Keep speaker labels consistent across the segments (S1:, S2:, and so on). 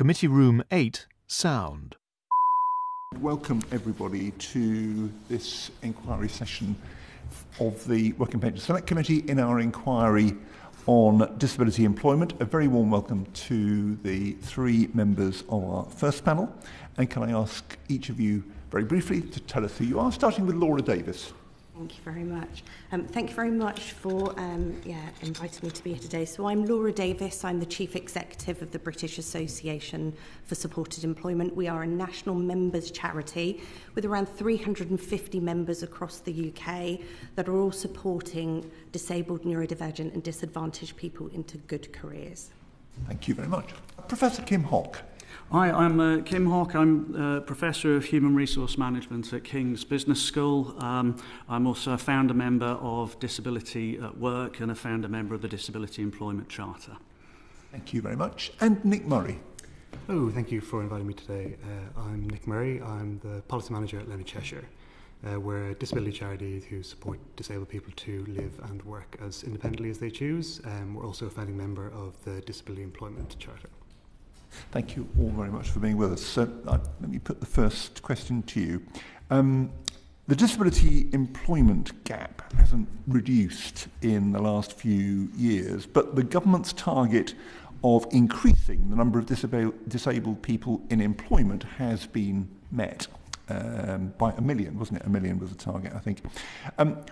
S1: Committee Room 8, Sound.
S2: Welcome everybody to this inquiry session of the Work and Pensions Select Committee in our inquiry on disability employment. A very warm welcome to the three members of our first panel. And can I ask each of you very briefly to tell us who you are, starting with Laura Davis.
S3: Thank you very much. Thank you very much for inviting me to be here today. So I'm Laura Davis. I'm the Chief Executive of the British Association for Supported Employment. We are a national members charity with around 350 members across the UK that are all supporting disabled, neurodivergent and disadvantaged people into good careers.
S2: Thank you very much. Professor Kim Hoque.
S4: Hi, I'm Kim Hoque. I'm Professor of Human Resource Management at King's Business School. I'm also a founder member of Disability at Work and a founder member of the Disability Employment Charter.
S2: Thank you very much. And Nick Murray.
S5: Oh, thank you for inviting me today. I'm Nick Murray. I'm the Policy Manager at Leonard, Cheshire. We're a disability charity who support disabled people to live and work as independently as they choose. We're also a founding member of the Disability Employment Charter.
S2: Thank you all very much for being with us. So let me put the first question to you. The disability employment gap hasn't reduced in the last few years, but the government's target of increasing the number of disabled people in employment has been met by 1 million, wasn't it? 1 million was the target, I think.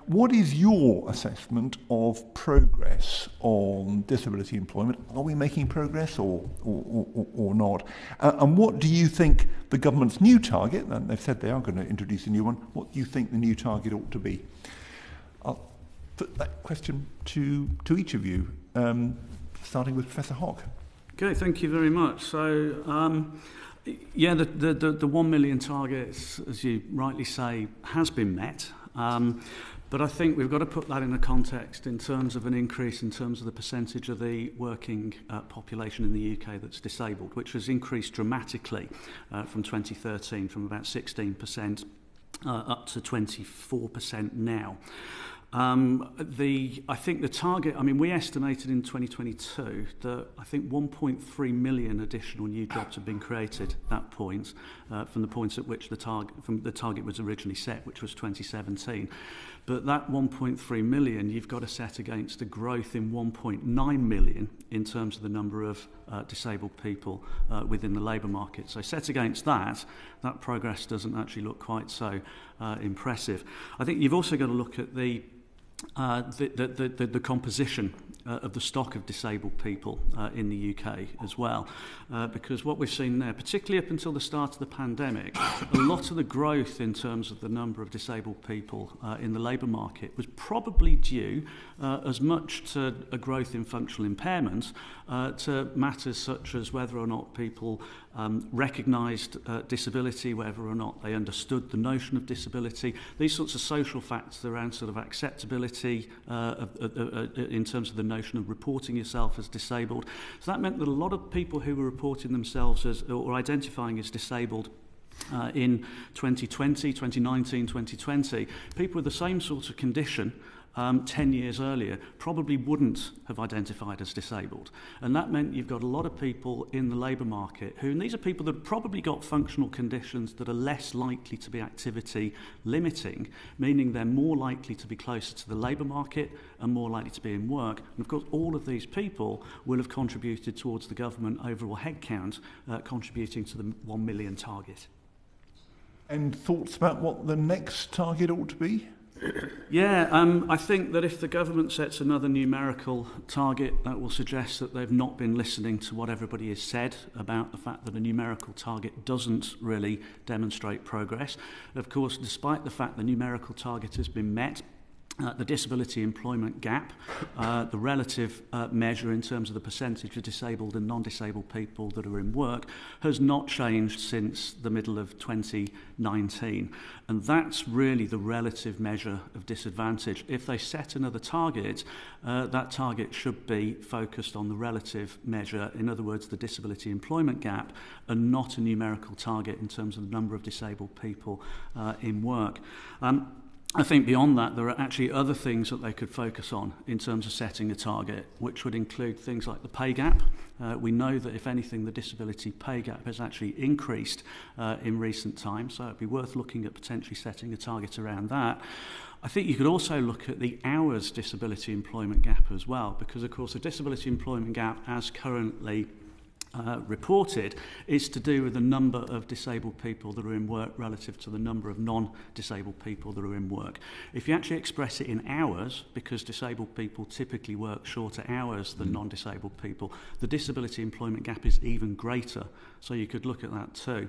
S2: What is your assessment of progress on disability employment? Are we making progress or not? And what do you think the government's new target, and they've said they are going to introduce a new one, what do you think the new target ought to be? I'll put that question to each of you, starting with Professor Hoque.
S4: Okay, thank you very much. So, yeah, the 1 million target, as you rightly say, has been met. But I think we've got to put that in a context in terms of an increase in terms of the percentage of the working population in the UK that's disabled, which has increased dramatically from 2013, from about 16% up to 24% now. I think the target, we estimated in 2022 that I think 1.3 million additional new jobs have been created at that point, from the point at which the target was originally set, which was 2017. But that 1.3 million, you've got to set against a growth in 1.9 million in terms of the number of disabled people within the labour market. So set against that progress doesn't actually look quite so impressive. I think you've also got to look at the composition of the stock of disabled people in the UK as well, because what we've seen there, particularly up until the start of the pandemic, a lot of the growth in terms of the number of disabled people in the labour market was probably due as much to a growth in functional impairment to matters such as whether or not people recognised disability, whether or not they understood the notion of disability, these sorts of social factors around sort of acceptability in terms of the notion of reporting yourself as disabled. So that meant that a lot of people who were reporting themselves as or identifying as disabled in 2020, 2019, 2020, people with the same sort of condition 10 years earlier probably wouldn't have identified as disabled. And that meant you've got a lot of people in the labour market who, and these are people that have probably got functional conditions that are less likely to be activity limiting, meaning they're more likely to be closer to the labour market and more likely to be in work. And of course, all of these people will have contributed towards the government overall headcount, contributing to the 1 million target.
S2: And thoughts about what the next target ought to be?
S4: Yeah, I think that if the government sets another numerical target, that will suggest that they've not been listening to what everybody has said about the fact that a numerical target doesn't really demonstrate progress. Of course, despite the fact the numerical target has been met, the disability employment gap, the relative measure in terms of the percentage of disabled and non-disabled people that are in work, has not changed since the middle of 2019. And that's really the relative measure of disadvantage. If they set another target, that target should be focused on the relative measure, in other words, the disability employment gap, and not a numerical target in terms of the number of disabled people in work. I think beyond that, there are actually other things that they could focus on in terms of setting a target, which would include things like the pay gap. We know that, if anything, the disability pay gap has actually increased in recent times, so it'd be worth looking at potentially setting a target around that. I think you could also look at the hours disability employment gap as well, because, of course, the disability employment gap, as currently reported, is to do with the number of disabled people that are in work relative to the number of non-disabled people that are in work. If you actually express it in hours, because disabled people typically work shorter hours than non-disabled people, the disability employment gap is even greater. So you could look at that too.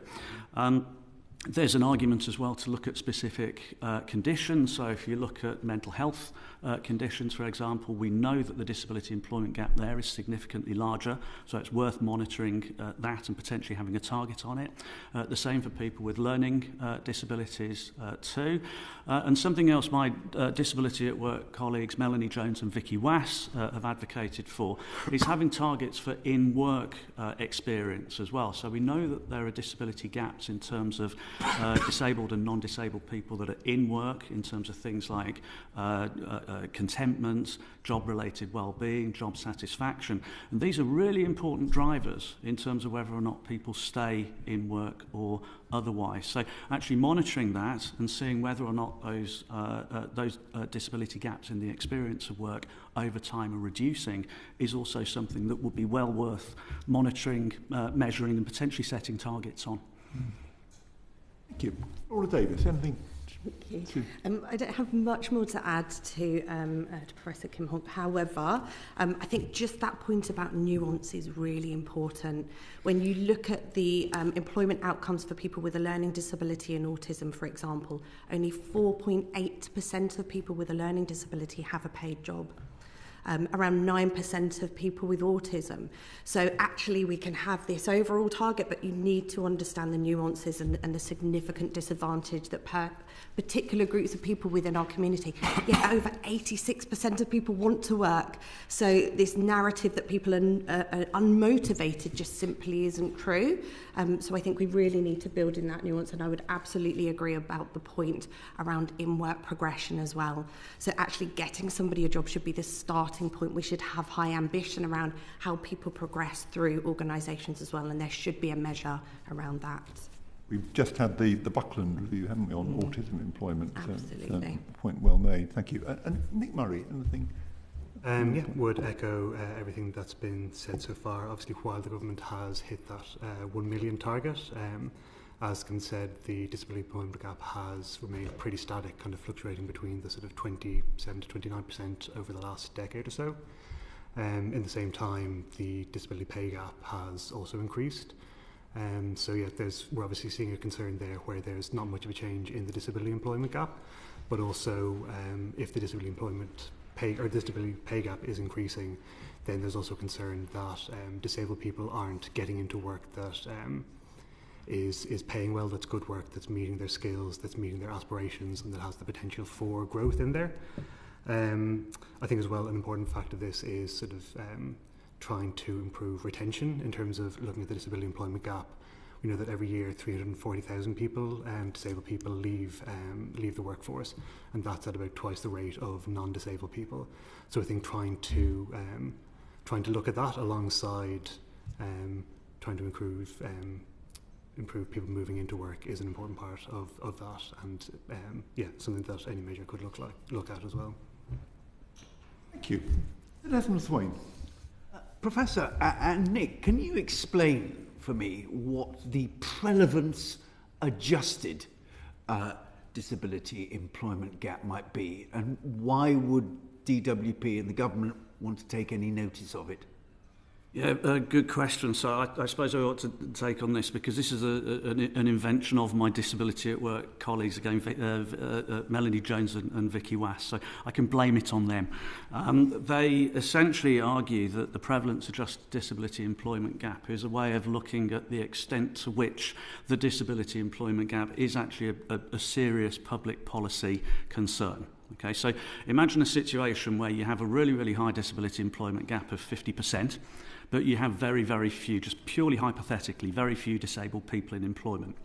S4: There's an argument as well to look at specific conditions. So if you look at mental health conditions, for example, we know that the disability employment gap there is significantly larger, so it's worth monitoring that and potentially having a target on it. The same for people with learning disabilities too. And something else my Disability at Work colleagues Melanie Jones and Vicky Wass have advocated for is having targets for in-work experience as well. So we know that there are disability gaps in terms of disabled and non-disabled people that are in work, in terms of things like contentment, job-related well-being, job satisfaction. And these are really important drivers in terms of whether or not people stay in work or otherwise. So actually monitoring that and seeing whether or not those disability gaps in the experience of work over time are reducing is also something that would be well worth monitoring, measuring and potentially setting targets on.
S2: Thank you. Laura Davis, anything?
S3: Thank you. I don't have much more to add to Professor Kim Hoque. However, I think just that point about nuance is really important. When you look at the employment outcomes for people with a learning disability and autism, for example, only 4.8% of people with a learning disability have a paid job. Around 9% of people with autism. So actually we can have this overall target, but you need to understand the nuances and the significant disadvantage that particular groups of people within our community. Yet over 86% of people want to work. So this narrative that people are unmotivated just simply isn't true. So I think we really need to build in that nuance, and I would absolutely agree about the point around in-work progression as well. So actually getting somebody a job should be the starting point. We should have high ambition around how people progress through organisations as well, and there should be a measure around that.
S2: We've just had the Buckland review, haven't we, on autism employment?
S3: Absolutely.
S2: Point well made. Thank you. And Nick Murray, anything?
S5: Yeah, would echo everything that's been said so far. Obviously, while the government has hit that 1 million target, as Kim said, the disability employment gap has remained pretty static, kind of fluctuating between the sort of 27 to 29% over the last decade or so. In the same time, the disability pay gap has also increased. So yeah, we're obviously seeing a concern there where there's not much of a change in the disability employment gap, but also if the disability employment disability pay gap is increasing, then there's also concern that disabled people aren't getting into work that is paying well, that's good work, that's meeting their skills, that's meeting their aspirations, and that has the potential for growth in there. I think as well an important fact of this is sort of trying to improve retention in terms of looking at the disability employment gap. We know that every year 340,000 people, disabled people, leave the workforce, and that's at about twice the rate of non-disabled people. So I think trying to look at that alongside trying to improve people moving into work is an important part of that, and something that any measure could look at as well.
S2: Thank you. Desmond Swain.
S6: Professor and Nick, can you explain for me what the prevalence adjusted disability employment gap might be, and why would DWP and the government want to take any notice of it?
S4: Yeah, good question. So I suppose I ought to take on this because this is an invention of my Disability at Work colleagues, again, Melanie Jones and Vicky Wass, so I can blame it on them. They essentially argue that the prevalence adjusted disability employment gap is a way of looking at the extent to which the disability employment gap is actually a serious public policy concern. Okay, so imagine a situation where you have a really, really high disability employment gap of 50%, but you have very, very few, just purely hypothetically, very few disabled people in employment.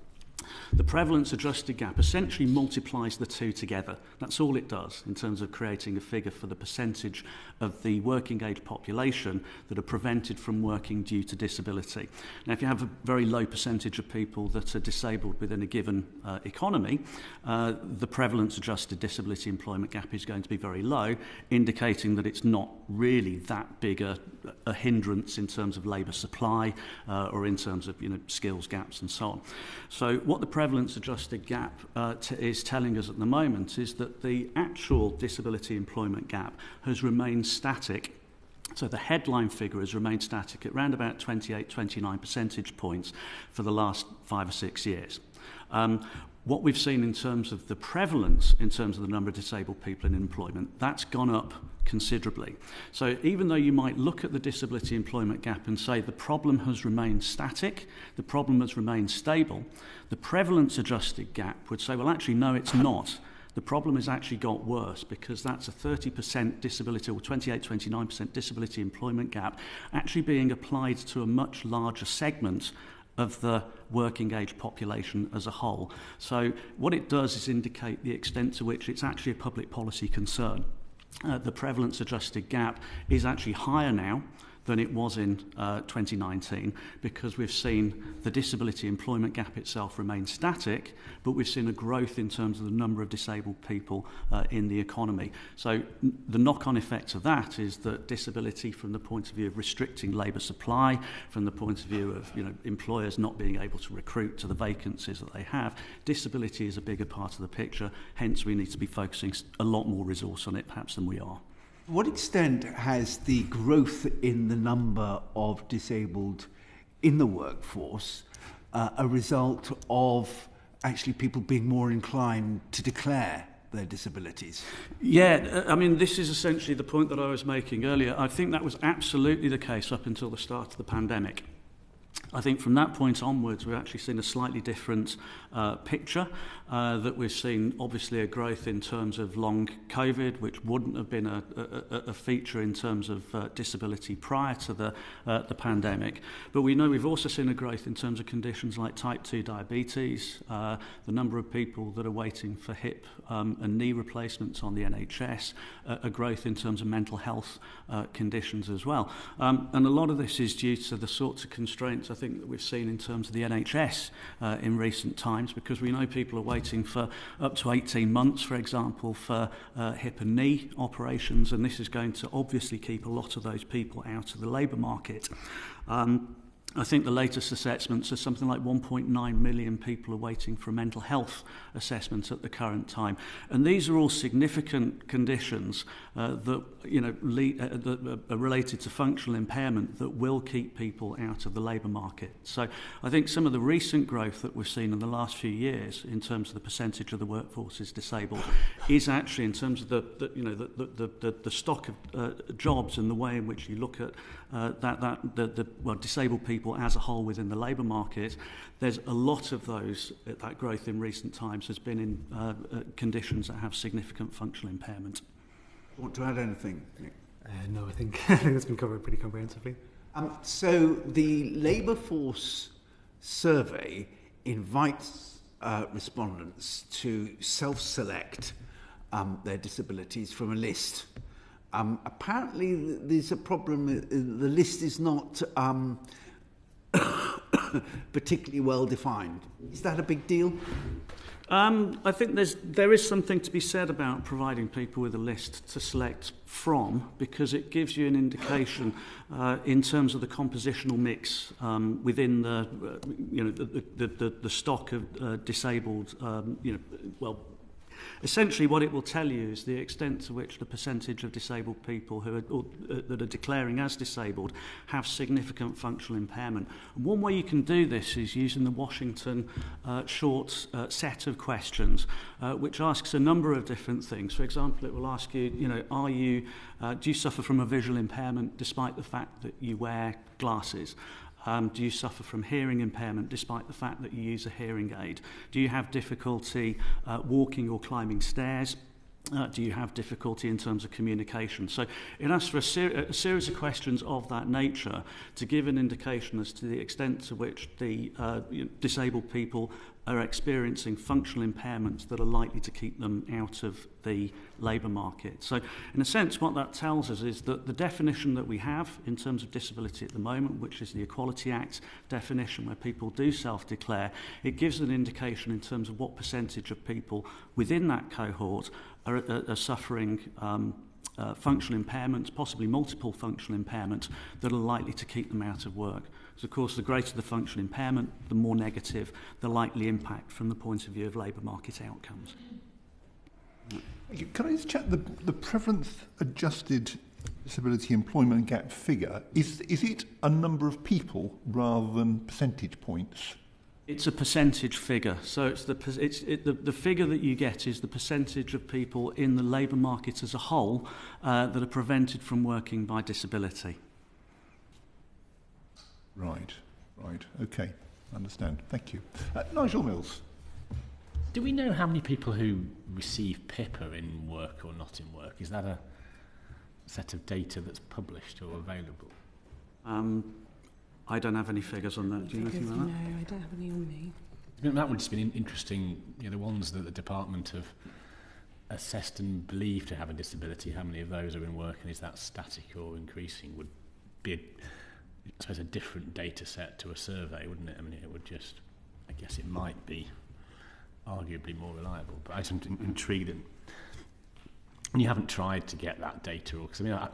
S4: The prevalence adjusted gap essentially multiplies the two together. That's all it does in terms of creating a figure for the percentage of the working age population that are prevented from working due to disability. Now, if you have a very low percentage of people that are disabled within a given economy, the prevalence adjusted disability employment gap is going to be very low, indicating that it's not really that big a hindrance in terms of labour supply or in terms of skills gaps and so on. So what the prevalence adjusted gap is telling us at the moment is that the actual disability employment gap has remained static. So the headline figure has remained static at around about 28, 29 percentage points for the last 5 or 6 years. What we've seen in terms of the prevalence, in terms of the number of disabled people in employment, that's gone up considerably. So even though you might look at the disability employment gap and say the problem has remained static, the problem has remained stable, the prevalence adjusted gap would say, well, actually, no, it's not. The problem has actually got worse because that's a 30% disability or 28, 29% disability employment gap actually being applied to a much larger segment of the working age population as a whole. So what it does is indicate the extent to which it's actually a public policy concern. The prevalence adjusted gap is actually higher now than it was in 2019 because we've seen the disability employment gap itself remain static, but we've seen a growth in terms of the number of disabled people in the economy. So the knock-on effect of that is that disability from the point of view of restricting labour supply, from the point of view of employers not being able to recruit to the vacancies that they have, disability is a bigger part of the picture, hence we need to be focusing a lot more resource on it perhaps than we are.
S6: To what extent has the growth in the number of disabled in the workforce a result of actually people being more inclined to declare their disabilities?
S4: Yeah, I mean, this is essentially the point that I was making earlier. I think that was absolutely the case up until the start of the pandemic. I think from that point onwards, we've actually seen a slightly different picture, that we've seen obviously a growth in terms of long COVID, which wouldn't have been a feature in terms of disability prior to the pandemic. But we know we've also seen a growth in terms of conditions like type 2 diabetes, the number of people that are waiting for hip and knee replacements on the NHS, a growth in terms of mental health conditions as well. And a lot of this is due to the sorts of constraints I think that we've seen in terms of the NHS in recent times, because we know people are waiting for up to 18 months, for example, for hip and knee operations, and this is going to obviously keep a lot of those people out of the labour market. I think the latest assessments are something like 1.9 million people are waiting for a mental health assessment at the current time. And these are all significant conditions that are related to functional impairment that will keep people out of the labour market. So I think some of the recent growth that we've seen in the last few years in terms of the percentage of the workforce is disabled is actually in terms of the stock of jobs and the way in which you look at disabled people as a whole within the labour market. There's a lot of that growth in recent times has been in conditions that have significant functional impairment.
S6: Want to add anything, Nick?
S5: No, I think it's been covered pretty comprehensively.
S6: So the labour force survey invites respondents to self-select their disabilities from a list. Apparently there's a problem. The list is not particularly well defined. Is that a big deal?
S4: I think there is something to be said about providing people with a list to select from, because it gives you an indication in terms of the compositional mix within the stock of disabled, essentially what it will tell you is the extent to which the percentage of disabled people that are declaring as disabled have significant functional impairment. And one way you can do this is using the Washington short set of questions, which asks a number of different things. For example, it will ask you, do you suffer from a visual impairment despite the fact that you wear glasses? Do you suffer from hearing impairment despite the fact that you use a hearing aid? Do you have difficulty walking or climbing stairs? Do you have difficulty in terms of communication? So it asks for a series of questions of that nature to give an indication as to the extent to which the disabled people are experiencing functional impairments that are likely to keep them out of the labour market. So in a sense, what that tells us is that the definition that we have in terms of disability at the moment, which is the Equality Act definition where people do self-declare, it gives an indication in terms of what percentage of people within that cohort are suffering functional impairments, possibly multiple functional impairments, that are likely to keep them out of work. So, of course, the greater the functional impairment, the more negative the likely impact from the point of view of labour market outcomes.
S2: Can I just check the prevalence adjusted disability employment gap figure? Is it a number of people rather than percentage points?
S4: It's a percentage figure. So it's the figure that you get is the percentage of people in the labour market as a whole that are prevented from working by disability.
S2: Right. Okay, understand. Thank you. Nigel Mills.
S7: Do we know how many people who receive PIP are in work or not in work? Is that a set of data that's published or available?
S4: I don't have any figures on that. Do you know anything like that?
S3: No, I don't have any on me.
S7: That would just be interesting, the ones that the department have assessed and believed to have a disability, how many of those are in work, and is that static or increasing, would be, I suppose, a different data set to a survey, wouldn't it? I mean, it would just, I guess it might be arguably more reliable, but I'm intrigued. And you haven't tried to get that data, because I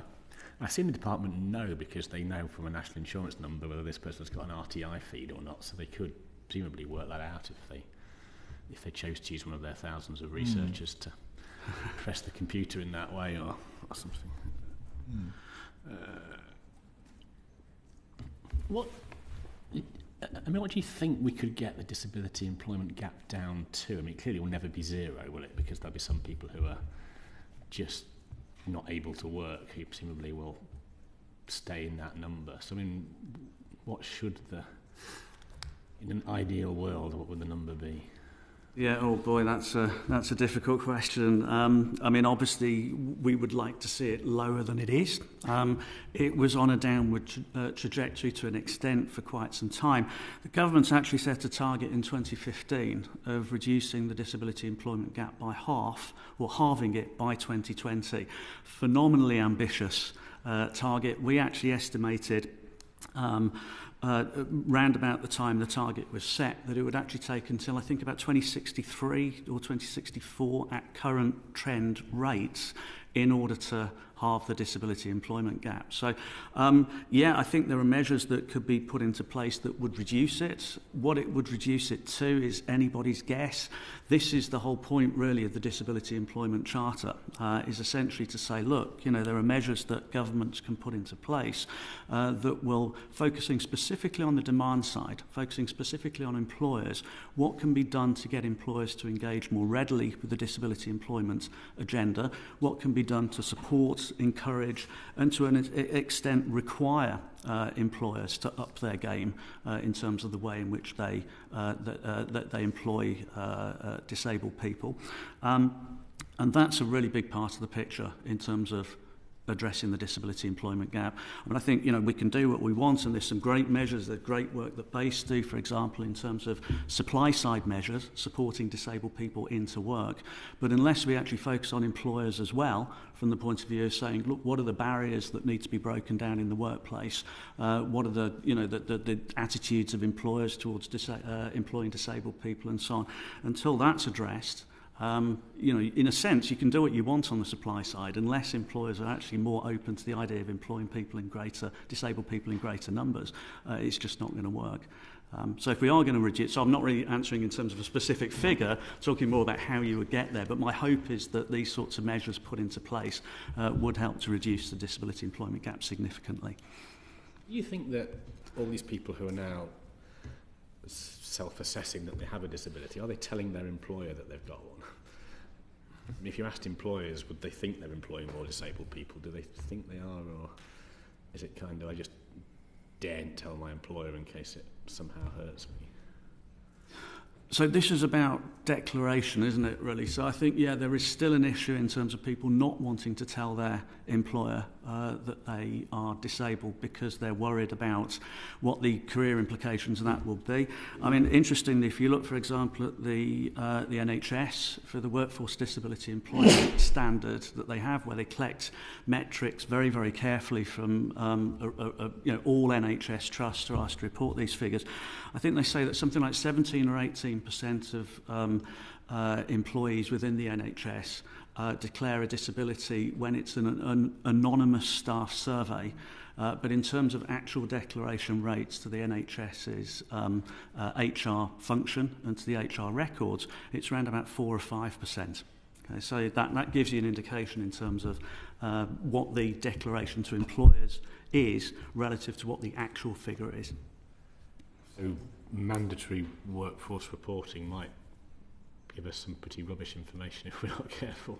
S7: assume the department know, because they know from a national insurance number whether this person's got an RTI feed or not, so they could presumably work that out if they chose to use one of their thousands of researchers to press the computer in that way or something. What do you think we could get the disability employment gap down to? I mean, clearly it will never be zero, will it? Because there'll be some people who are just not able to work, who presumably will stay in that number. So, I mean, what should in an ideal world, what would the number be?
S4: Yeah, oh boy, that's a difficult question. I mean, obviously, we would like to see it lower than it is. It was on a downward trajectory to an extent for quite some time. The government's actually set a target in 2015 of reducing the disability employment gap by half, or halving it by 2020. Phenomenally ambitious target. We actually estimated round about the time the target was set, that it would actually take until I think about 2063 or 2064 at current trend rates in order to halve the disability employment gap. So, I think there are measures that could be put into place that would reduce it. What it would reduce it to is anybody's guess. This is the whole point, really, of the Disability Employment Charter, is essentially to say, look, there are measures that governments can put into place that will, focusing specifically on the demand side, focusing specifically on employers, what can be done to get employers to engage more readily with the disability employment agenda, what can be done to support, encourage, and to an extent require employers to up their game in terms of the way in which they employ disabled people. And that's a really big part of the picture in terms of addressing the disability employment gap. I mean, I think, we can do what we want, and there's some great measures, there's great work that BASE do, for example, in terms of supply-side measures, supporting disabled people into work. But unless we actually focus on employers as well, from the point of view of saying, look, what are the barriers that need to be broken down in the workplace? What are the attitudes of employers towards employing disabled people and so on? Until that's addressed, in a sense, you can do what you want on the supply side unless employers are actually more open to the idea of employing disabled people in greater numbers. It's just not going to work. So if we are going to reduce, so I'm not really answering in terms of a specific figure, talking more about how you would get there, but my hope is that these sorts of measures put into place would help to reduce the disability employment gap significantly.
S7: Do you think that all these people who are now self-assessing that they have a disability, are they telling their employer that they've got one? I mean, if you asked employers, would they think they're employing more disabled people? Do they think they are, or is it kind of, I just daren't tell my employer in case it somehow hurts me?
S4: So this is about declaration, isn't it, really? So I think, yeah, there is still an issue in terms of people not wanting to tell their employer that they are disabled because they're worried about what the career implications of that will be. I mean, interestingly, if you look, for example, at the NHS for the Workforce Disability Employment Standard that they have, where they collect metrics very, very carefully from all NHS trusts are asked to report these figures. I think they say that something like 17 or 18% of employees within the NHS declare a disability when it's an anonymous staff survey. But in terms of actual declaration rates to the NHS's HR function and to the HR records, it's around about 4 or 5%. Okay, so that gives you an indication in terms of what the declaration to employers is relative to what the actual figure is.
S7: So mandatory workforce reporting might give us some pretty rubbish information if we're not careful.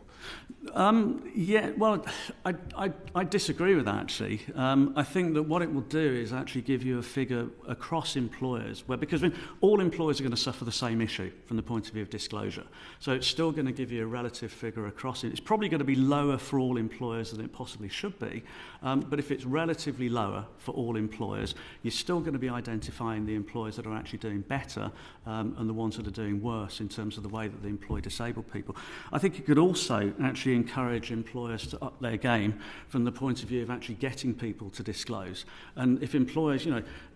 S4: Yeah, well, I disagree with that, actually. I think that what it will do is actually give you a figure across employers, because all employers are going to suffer the same issue from the point of view of disclosure. So it's still going to give you a relative figure across it. It's probably going to be lower for all employers than it possibly should be, but if it's relatively lower for all employers, you're still going to be identifying the employers that are actually doing better and the ones that are doing worse in terms of the way that they employ disabled people. I think it could also actually encourage employers to up their game from the point of view of actually getting people to disclose. And if employers,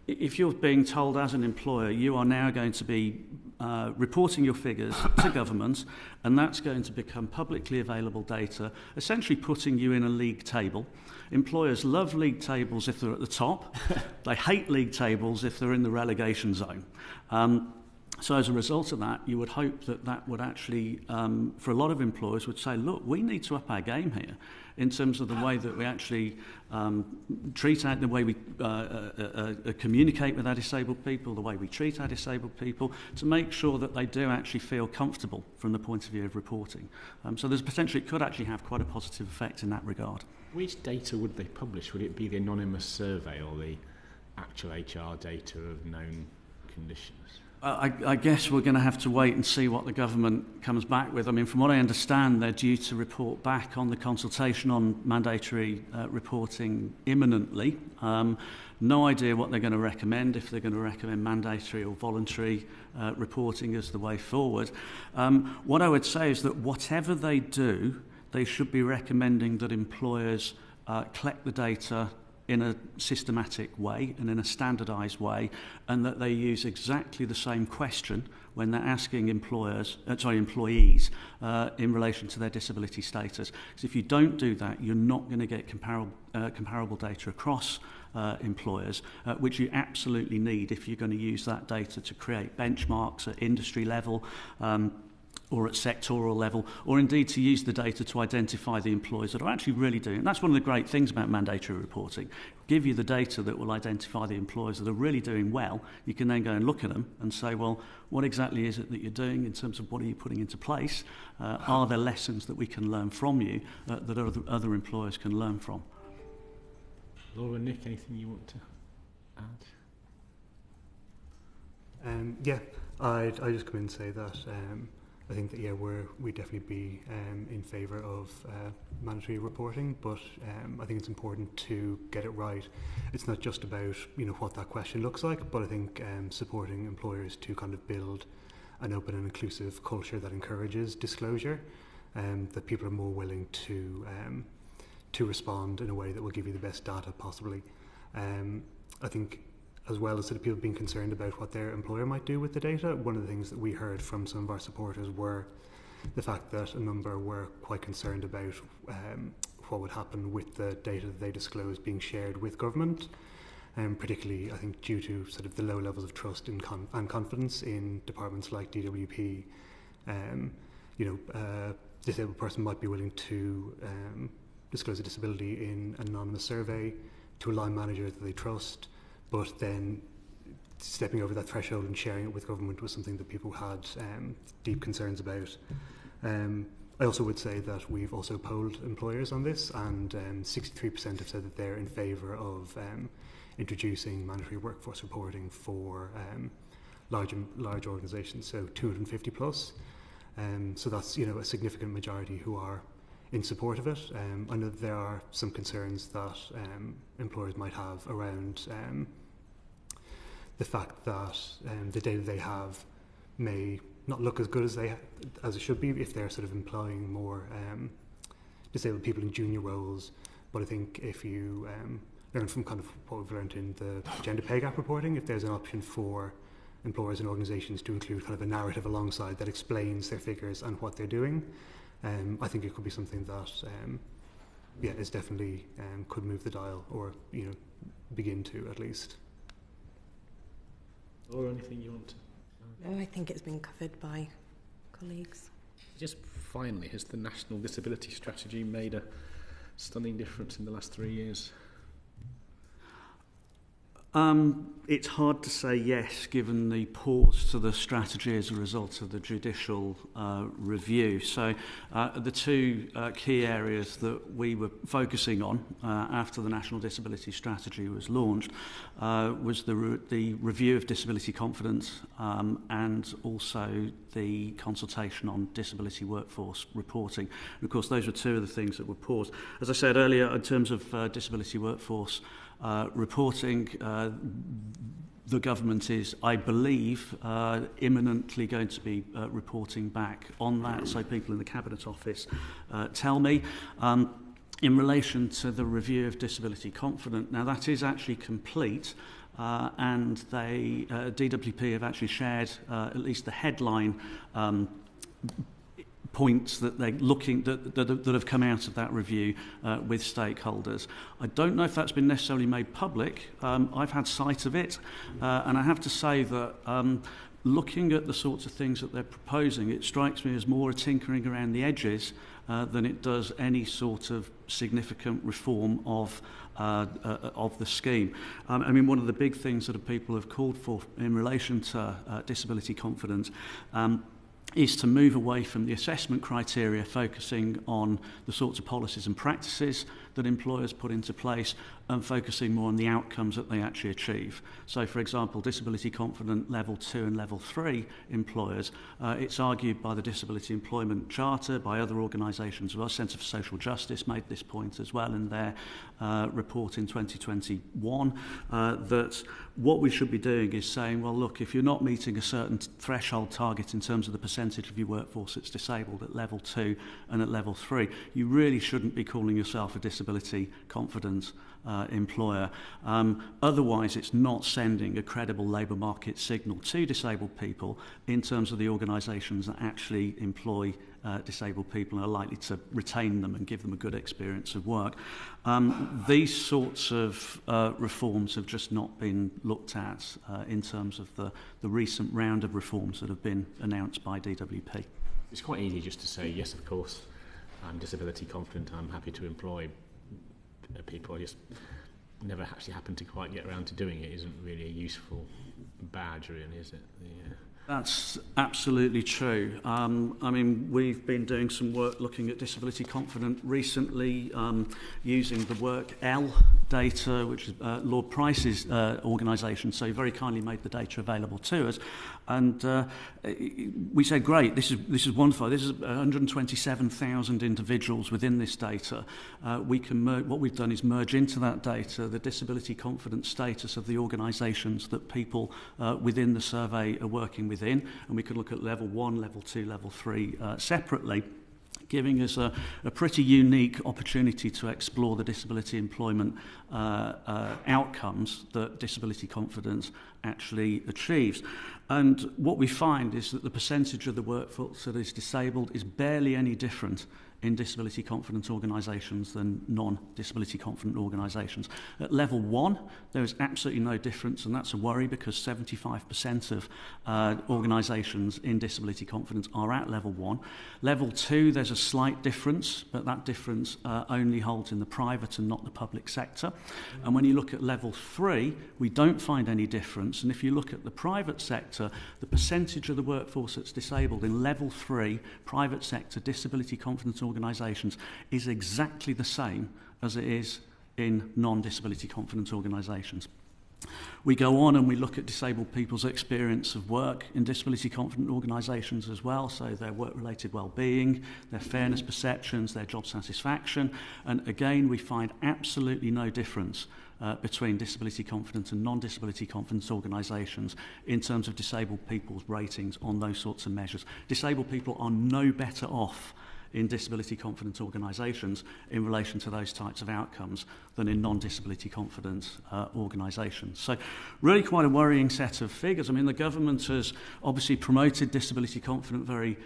S4: if you're being told as an employer you are now going to be reporting your figures to government, and that's going to become publicly available data, essentially putting you in a league table. Employers love league tables if they're at the top. They hate league tables if they're in the relegation zone. So as a result of that, you would hope that that would actually, for a lot of employers, would say, look, we need to up our game here in terms of the way that we actually treat out, the way we communicate with our disabled people, the way we treat our disabled people, to make sure that they do actually feel comfortable from the point of view of reporting. So there's potentially, it could actually have quite a positive effect in that regard.
S7: Which data would they publish? Would it be the anonymous survey or the actual HR data of known conditions?
S4: I guess we're going to have to wait and see what the government comes back with. I mean, from what I understand, they're due to report back on the consultation on mandatory reporting imminently. No idea what they're going to recommend, if they're going to recommend mandatory or voluntary reporting as the way forward. What I would say is that whatever they do, they should be recommending that employers collect the data in a systematic way and in a standardised way, and that they use exactly the same question when they're asking employees in relation to their disability status. Because if you don't do that, you're not going to get comparable data across employers, which you absolutely need if you're going to use that data to create benchmarks at industry level, or at sectoral level, or indeed to use the data to identify the employers that are actually really doing it. And that's one of the great things about mandatory reporting. Give you the data that will identify the employers that are really doing well. You can then go and look at them and say, well, what exactly is it that you're doing in terms of what are you putting into place? Are there lessons that we can learn from you that other employers can learn from?
S7: Laura, Nick, anything you want to add?
S5: Yeah, I'd just come in and say that I think that we'd definitely be in favour of mandatory reporting, but I think it's important to get it right. It's not just about what that question looks like, but I think supporting employers to kind of build an open and inclusive culture that encourages disclosure, that people are more willing to respond in a way that will give you the best data possibly. I think, as well as sort of people being concerned about what their employer might do with the data, one of the things that we heard from some of our supporters were the fact that a number were quite concerned about what would happen with the data that they disclosed being shared with government, particularly, I think, due to sort of the low levels of trust and confidence in departments like DWP. A disabled person might be willing to disclose a disability in an anonymous survey to a line manager that they trust, but then stepping over that threshold and sharing it with government was something that people had deep concerns about. I also would say that we've also polled employers on this, and 63% have said that they're in favour of introducing mandatory workforce reporting for large organisations, so 250 plus. So that's a significant majority who are in support of it. I know there are some concerns that employers might have around the fact that the data they have may not look as good as it should be if they're sort of employing more disabled people in junior roles. But I think if you learn from kind of what we've learned in the gender pay gap reporting, if there's an option for employers and organisations to include kind of a narrative alongside that explains their figures and what they're doing, I think it could be something that is definitely could move the dial, or begin to at least.
S7: Or anything you want to?
S3: No, I think it's been covered by colleagues.
S7: Just finally, has the National Disability Strategy made a stunning difference in the last 3 years?
S4: It's hard to say yes, given the pause to the strategy as a result of the judicial review. So the two key areas that we were focusing on after the National Disability Strategy was launched was the review of disability confidence and also the consultation on disability workforce reporting. And of course, those were two of the things that were paused. As I said earlier, in terms of disability workforce reporting, the government is, I believe, imminently going to be reporting back on that. So people in the Cabinet Office tell me. In relation to the review of disability confidence, now that is actually complete, and they, DWP have actually shared at least the headline points that they're looking that have come out of that review with stakeholders. I don't know if that's been necessarily made public. I've had sight of it, and I have to say that looking at the sorts of things that they're proposing, it strikes me as more a tinkering around the edges than it does any sort of significant reform of the scheme. I mean, one of the big things that people have called for in relation to disability confidence is to move away from the assessment criteria, focusing on the sorts of policies and practices that employers put into place and focusing more on the outcomes that they actually achieve. So, for example, disability confident level 2 and level 3 employers, it's argued by the Disability Employment Charter, by other organisations as well. Centre for Social Justice made this point as well in their report in 2021, that what we should be doing is saying, well, look, if you're not meeting a certain threshold target in terms of the percentage of your workforce that's disabled at level 2 and at level 3, you really shouldn't be calling yourself a disability confident employer. Otherwise, it's not sending a credible labour market signal to disabled people in terms of the organisations that actually employ disabled people and are likely to retain them and give them a good experience of work. These sorts of reforms have just not been looked at in terms of the recent round of reforms that have been announced by DWP.
S7: It's quite easy just to say, yes, of course, I'm disability confident, I'm happy to employ people. I just never actually happened to quite get around to doing it. Isn't really a useful badge, really, is it?
S4: That's absolutely true. I mean, we've been doing some work looking at disability confident recently, using the Work L data, which is Lord Price's organisation, so he very kindly made the data available to us. And we said, great, this is wonderful. This is 127,000 individuals within this data. We can what we've done is merge into that data the disability confidence status of the organisations that people within the survey are working within, and we could look at level 1, level 2, level 3 separately, giving us a pretty unique opportunity to explore the disability employment outcomes that disability confidence actually achieves. And what we find is that the percentage of the workforce that is disabled is barely any different in disability confident organisations than non-disability confident organisations. At level 1, there is absolutely no difference, and that's a worry because 75% of organisations in disability confidence are at level 1. Level 2, there's a slight difference, but that difference only holds in the private and not the public sector. And when you look at level 3, we don't find any difference. And if you look at the private sector, the percentage of the workforce that's disabled in level 3, private sector disability confidence organisations, is exactly the same as it is in non-disability confidence organisations. We go on and we look at disabled people's experience of work in disability-confident organisations as well, so their work-related well-being, their fairness perceptions, their job satisfaction, and again we find absolutely no difference between disability-confident and non-disability confidence organisations in terms of disabled people's ratings on those sorts of measures. Disabled people are no better off in disability confidence organisations in relation to those types of outcomes than in non-disability confidence organisations. So really quite a worrying set of figures. I mean, the government has obviously promoted disability confident very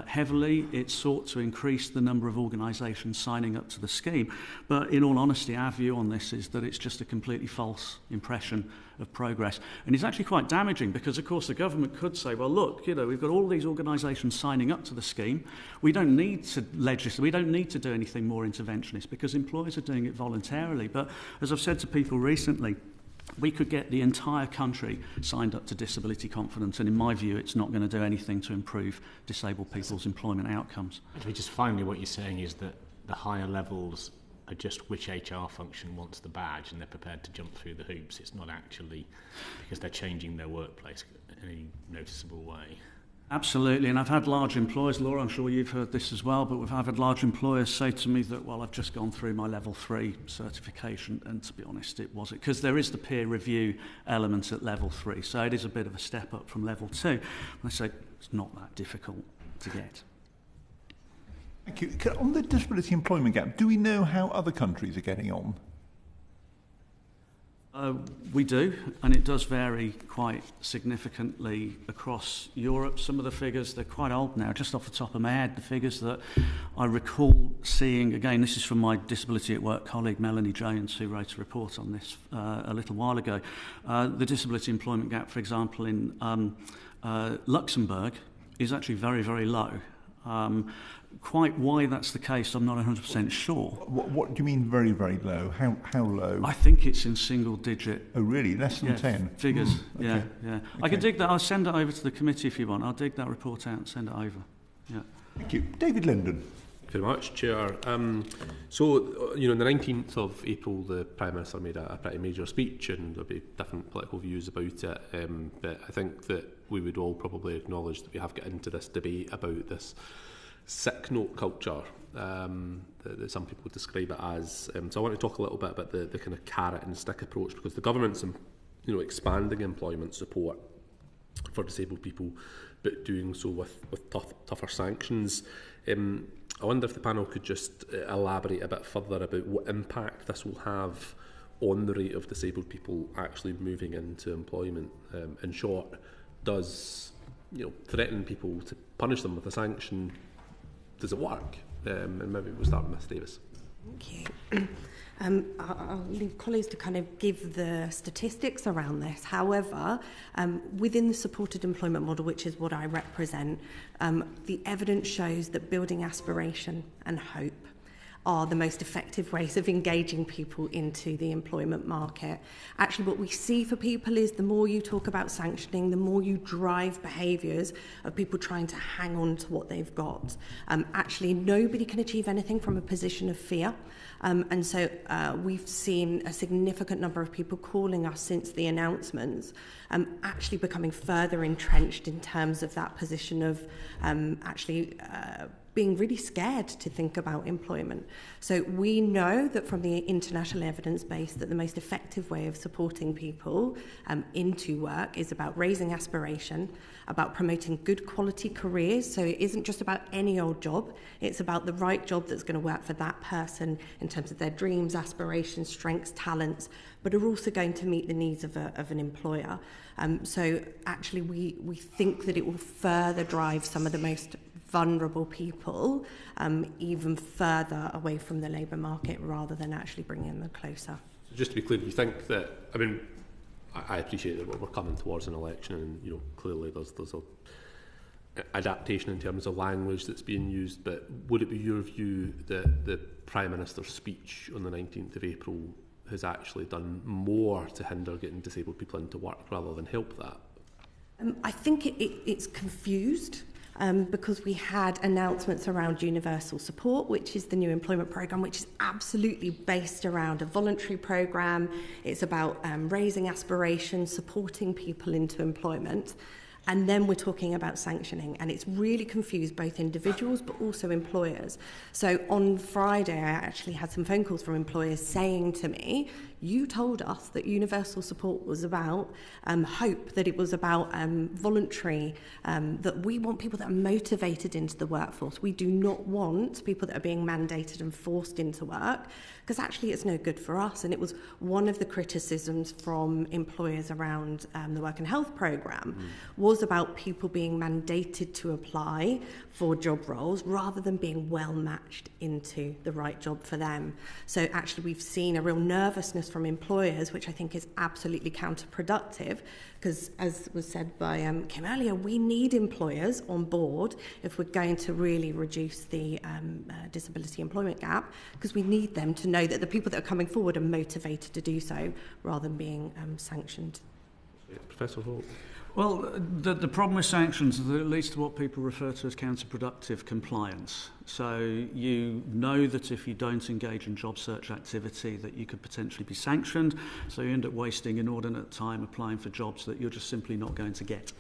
S4: heavily. It sought to increase the number of organisations signing up to the scheme. But in all honesty, our view on this is that it's just a completely false impression of progress. And it's actually quite damaging because, of course, the government could say, well, look, you know, we've got all these organisations signing up to the scheme. We don't need to legislate. We don't need to do anything more interventionist because employers are doing it voluntarily. But as I've said to people recently, we could get the entire country signed up to disability confidence, and in my view, it's not going to do anything to improve disabled people's employment outcomes.
S7: Actually, just finally, what you're saying is that the higher levels are just which HR function wants the badge and they're prepared to jump through the hoops. It's not actually because they're changing their workplace in any noticeable way.
S4: Absolutely, and I've had large employers, Laura, I'm sure you've heard this as well, but I've had large employers say to me that, well, I've just gone through my level 3 certification, and to be honest, it wasn't, because there is the peer review element at level 3, so it is a bit of a step up from level 2. And I say it's not that difficult to get.
S2: Thank you. On the disability employment gap, do we know how other countries are getting on?
S4: We do, and it does vary quite significantly across Europe. Some of the figures, they're quite old now, just off the top of my head, the figures that I recall seeing, again, this is from my Disability at Work colleague, Melanie Jones, who wrote a report on this a little while ago. The disability employment gap, for example, in Luxembourg is actually very, very low. Quite why that's the case, I'm not 100% sure.
S2: What do you mean very, very low? How low?
S4: I think it's in single digit.
S2: Oh, really? Less than 10?
S4: Figures,
S2: okay.
S4: yeah.
S2: Okay.
S4: I can dig that. I'll send it over to the committee if you want. I'll dig that report out and send it over. Yeah.
S2: Thank you. David Linden.
S8: Thank you very much, Chair. On the 19th of April, the Prime Minister made a pretty major speech, and there'll be different political views about it. But I think that we would all probably acknowledge that we have got into this debate about this sick note culture that some people describe it as. So I want to talk a little bit about the kind of carrot and stick approach, because the government's expanding employment support for disabled people, but doing so with tougher sanctions. I wonder if the panel could just elaborate a bit further about what impact this will have on the rate of disabled people actually moving into employment. In short, does threatening people to punish them with a sanction, does it work? And maybe we'll start with Ms Davis.
S3: Thank you. I'll leave colleagues to kind of give the statistics around this. However, within the supported employment model, which is what I represent, the evidence shows that building aspiration and hope are the most effective ways of engaging people into the employment market. Actually, what we see for people is the more you talk about sanctioning, the more you drive behaviours of people trying to hang on to what they've got. Actually, nobody can achieve anything from a position of fear. And so we've seen a significant number of people calling us since the announcements, actually becoming further entrenched in terms of that position of being really scared to think about employment. So we know that from the international evidence base that the most effective way of supporting people into work is about raising aspiration, about promoting good quality careers. So it isn't just about any old job, it's about the right job that's going to work for that person in terms of their dreams, aspirations, strengths, talents, but are also going to meet the needs of an employer. So actually we think that it will further drive some of the most vulnerable people even further away from the labour market rather than actually bringing them closer.
S8: So just to be clear, you think that, I appreciate that we're coming towards an election and clearly there's a adaptation in terms of language that's being used, but would it be your view that the Prime Minister's speech on the 19th of April has actually done more to hinder getting disabled people into work rather than help that?
S3: I think it's confused. because we had announcements around universal support, which is the new employment programme, which is absolutely based around a voluntary programme. It's about raising aspirations, supporting people into employment. And then we're talking about sanctioning, and it's really confused both individuals but also employers. So on Friday, I actually had some phone calls from employers saying to me, you told us that universal support was about hope, that it was about voluntary, that we want people that are motivated into the workforce. We do not want people that are being mandated and forced into work, because actually it's no good for us. And it was one of the criticisms from employers around the work and health programme was about people being mandated to apply for job roles rather than being well matched into the right job for them. So actually we've seen a real nervousness from employers, which I think is absolutely counterproductive, because as was said by Kim earlier, we need employers on board if we're going to really reduce the disability employment gap, because we need them to know that the people that are coming forward are motivated to do so rather than being sanctioned.
S8: Professor Hoque.
S4: Well, the problem with sanctions is that it leads to what people refer to as counterproductive compliance. So you know that if you don't engage in job search activity that you could potentially be sanctioned, so you end up wasting inordinate time applying for jobs that you're just simply not going to get.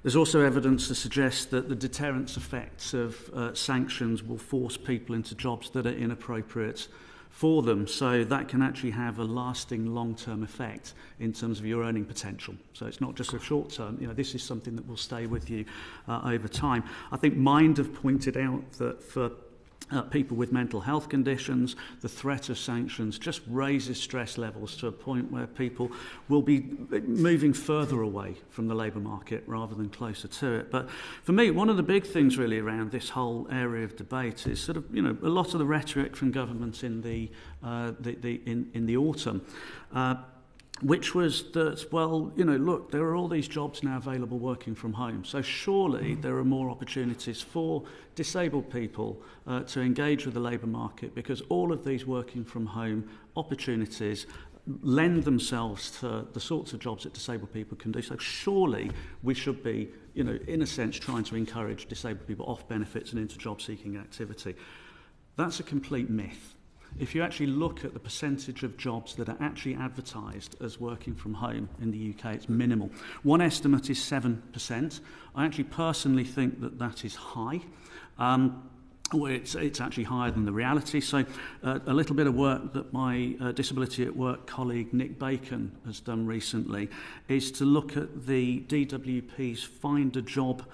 S4: There's also evidence to suggest that the deterrence effects of sanctions will force people into jobs that are inappropriate for them, so that can actually have a lasting long-term effect in terms of your earning potential. So it's not just a short-term, this is something that will stay with you over time. I think Mind have pointed out that for people with mental health conditions, the threat of sanctions just raises stress levels to a point where people will be moving further away from the labour market rather than closer to it. But for me, one of the big things really around this whole area of debate is sort of, a lot of the rhetoric from government in the autumn. Which was that, look, there are all these jobs now available working from home. So surely there are more opportunities for disabled people to engage with the labour market, because all of these working from home opportunities lend themselves to the sorts of jobs that disabled people can do. So surely we should be, in a sense, trying to encourage disabled people off benefits and into job-seeking activity. That's a complete myth. If you actually look at the percentage of jobs that are actually advertised as working from home in the UK, it's minimal. One estimate is 7%. I actually personally think that that is high. It's actually higher than the reality. So a little bit of work that my Disability at Work colleague Nick Bacon has done recently is to look at the DWP's Find a Job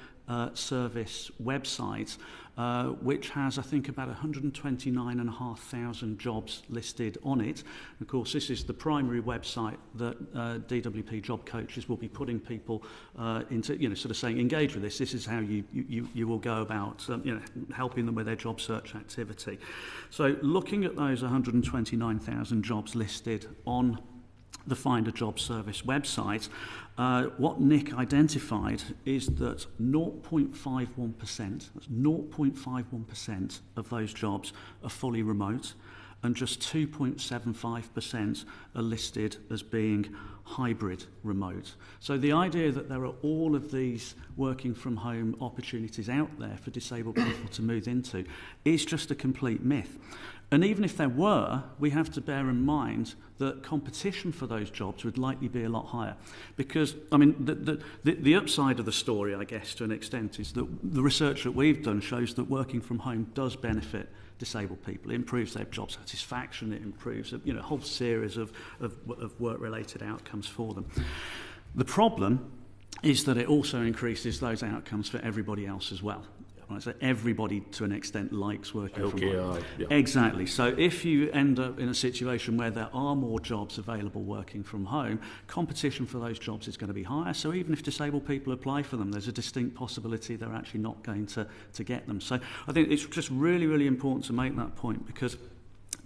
S4: service website, which has, I think, about 129,500 jobs listed on it. Of course, this is the primary website that DWP job coaches will be putting people into, sort of saying, engage with this. This is how you will go about, helping them with their job search activity. So looking at those 129,000 jobs listed on the Find a Job service website, what Nick identified is that 0.51%, that's 0.51% of those jobs are fully remote, and just 2.75% are listed as being hybrid remote. So the idea that there are all of these working from home opportunities out there for disabled people to move into is just a complete myth. And even if there were, we have to bear in mind that competition for those jobs would likely be a lot higher. Because, the upside of the story, I guess, to an extent, is that the research that we've done shows that working from home does benefit disabled people. It improves their job satisfaction, it improves a whole series of work-related outcomes for them. The problem is that it also increases those outcomes for everybody else as well. Right, so everybody, to an extent, likes working from home.
S8: Yeah.
S4: Exactly. So if you end up in a situation where there are more jobs available working from home, competition for those jobs is going to be higher. So even if disabled people apply for them, there's a distinct possibility they're actually not going to get them. So I think it's just really, really important to make that point, because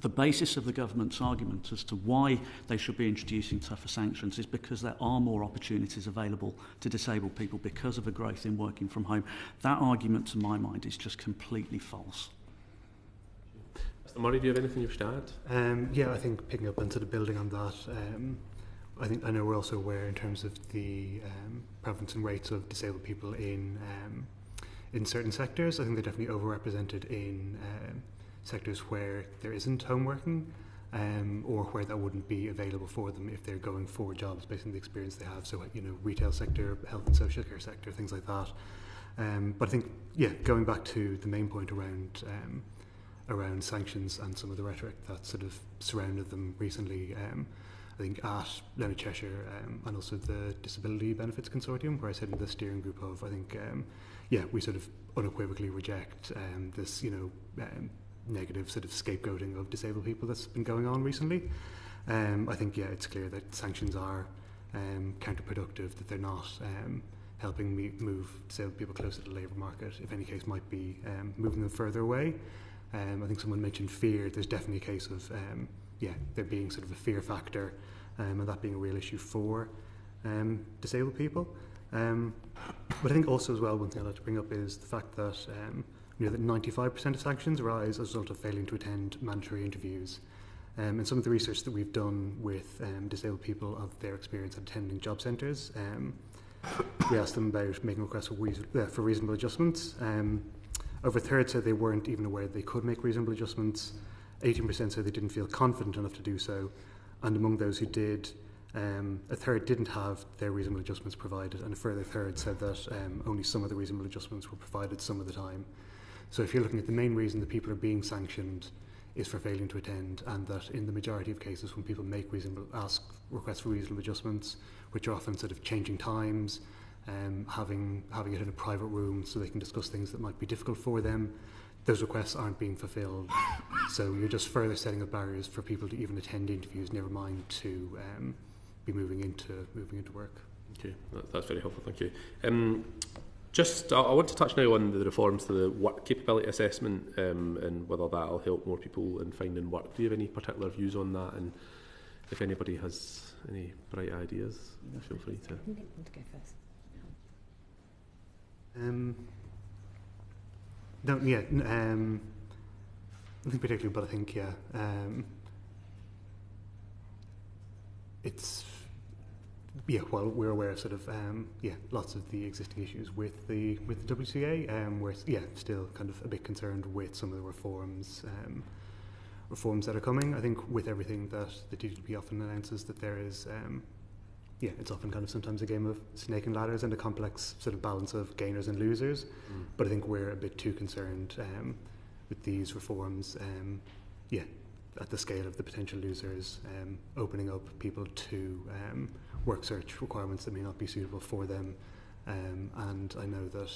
S4: the basis of the government's argument as to why they should be introducing tougher sanctions is because there are more opportunities available to disabled people because of a growth in working from home. That argument, to my mind, is just completely false.
S8: Mr. Murray, do you have anything you wish to add?
S5: I think picking up and sort of building on that, I know we're also aware in terms of the prevalence and rates of disabled people in in certain sectors. I think they're definitely overrepresented in sectors where there isn't home working, or where that wouldn't be available for them if they're going for jobs based on the experience they have. So, retail sector, health and social care sector, things like that. But I think, going back to the main point around sanctions and some of the rhetoric that sort of surrounded them recently, I think at Leonard Cheshire and also the Disability Benefits Consortium, where I sit in the steering group of, I think, we sort of unequivocally reject this, negative sort of scapegoating of disabled people that's been going on recently. I think, it's clear that sanctions are counterproductive, that they're not helping move disabled people closer to the labour market. If any case, might be moving them further away. I think someone mentioned fear. There's definitely a case of, there being sort of a fear factor, and that being a real issue for disabled people. But I think also as well, one thing I'd like to bring up is the fact that that 95% of sanctions arise as a result of failing to attend mandatory interviews. And some of the research that we've done with disabled people of their experience at attending job centres, we asked them about making requests for reasonable adjustments. Over a third said they weren't even aware that they could make reasonable adjustments. 18% said they didn't feel confident enough to do so. And among those who did, a third didn't have their reasonable adjustments provided, and a further third said that only some of the reasonable adjustments were provided some of the time. So if you're looking at the main reason that people are being sanctioned is for failing to attend, and that in the majority of cases when people make requests for reasonable adjustments, which are often sort of changing times, having it in a private room so they can discuss things that might be difficult for them, those requests aren't being fulfilled. So you're just further setting up barriers for people to even attend interviews, never mind to be moving into work.
S8: Okay, that's very helpful, thank you. I want to touch now on the reforms to the work capability assessment, and whether that will help more people in finding work. Do you have any particular views on that? And if anybody has any bright ideas, feel free to.
S3: You need to go first.
S5: Nothing particularly, but I think it's well, we're aware of sort of lots of the existing issues with the WCA. We're still kind of a bit concerned with some of the reforms that are coming. I think with everything that the DWP often announces, that there is it's often kind of sometimes a game of snake and ladders and a complex sort of balance of gainers and losers. But I think we're a bit too concerned with these reforms, at the scale of the potential losers, opening up people to work search requirements that may not be suitable for them. And I know that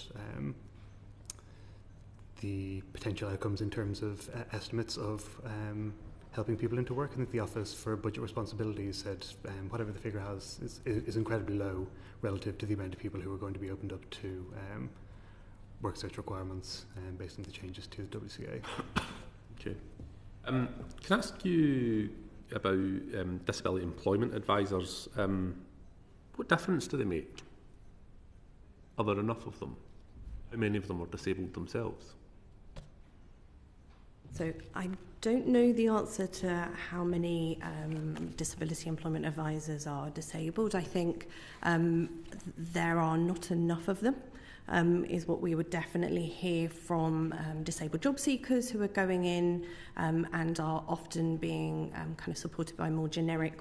S5: the potential outcomes in terms of estimates of helping people into work, I think the Office for Budget Responsibilities said whatever the figure has is incredibly low relative to the amount of people who are going to be opened up to work search requirements based on the changes to the WCA.
S8: Okay. Can I ask you about disability employment advisors? What difference do they make? Are there enough of them? How many of them are disabled themselves?
S3: So I don't know the answer to how many disability employment advisors are disabled. I think there are not enough of them. Is what we would definitely hear from disabled job seekers who are going in and are often being kind of supported by more generic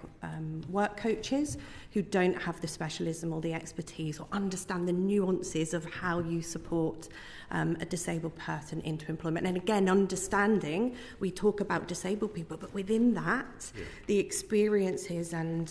S3: work coaches who don't have the specialism or the expertise or understand the nuances of how you support a disabled person into employment. And again, understanding, we talk about disabled people, but within that, the experiences and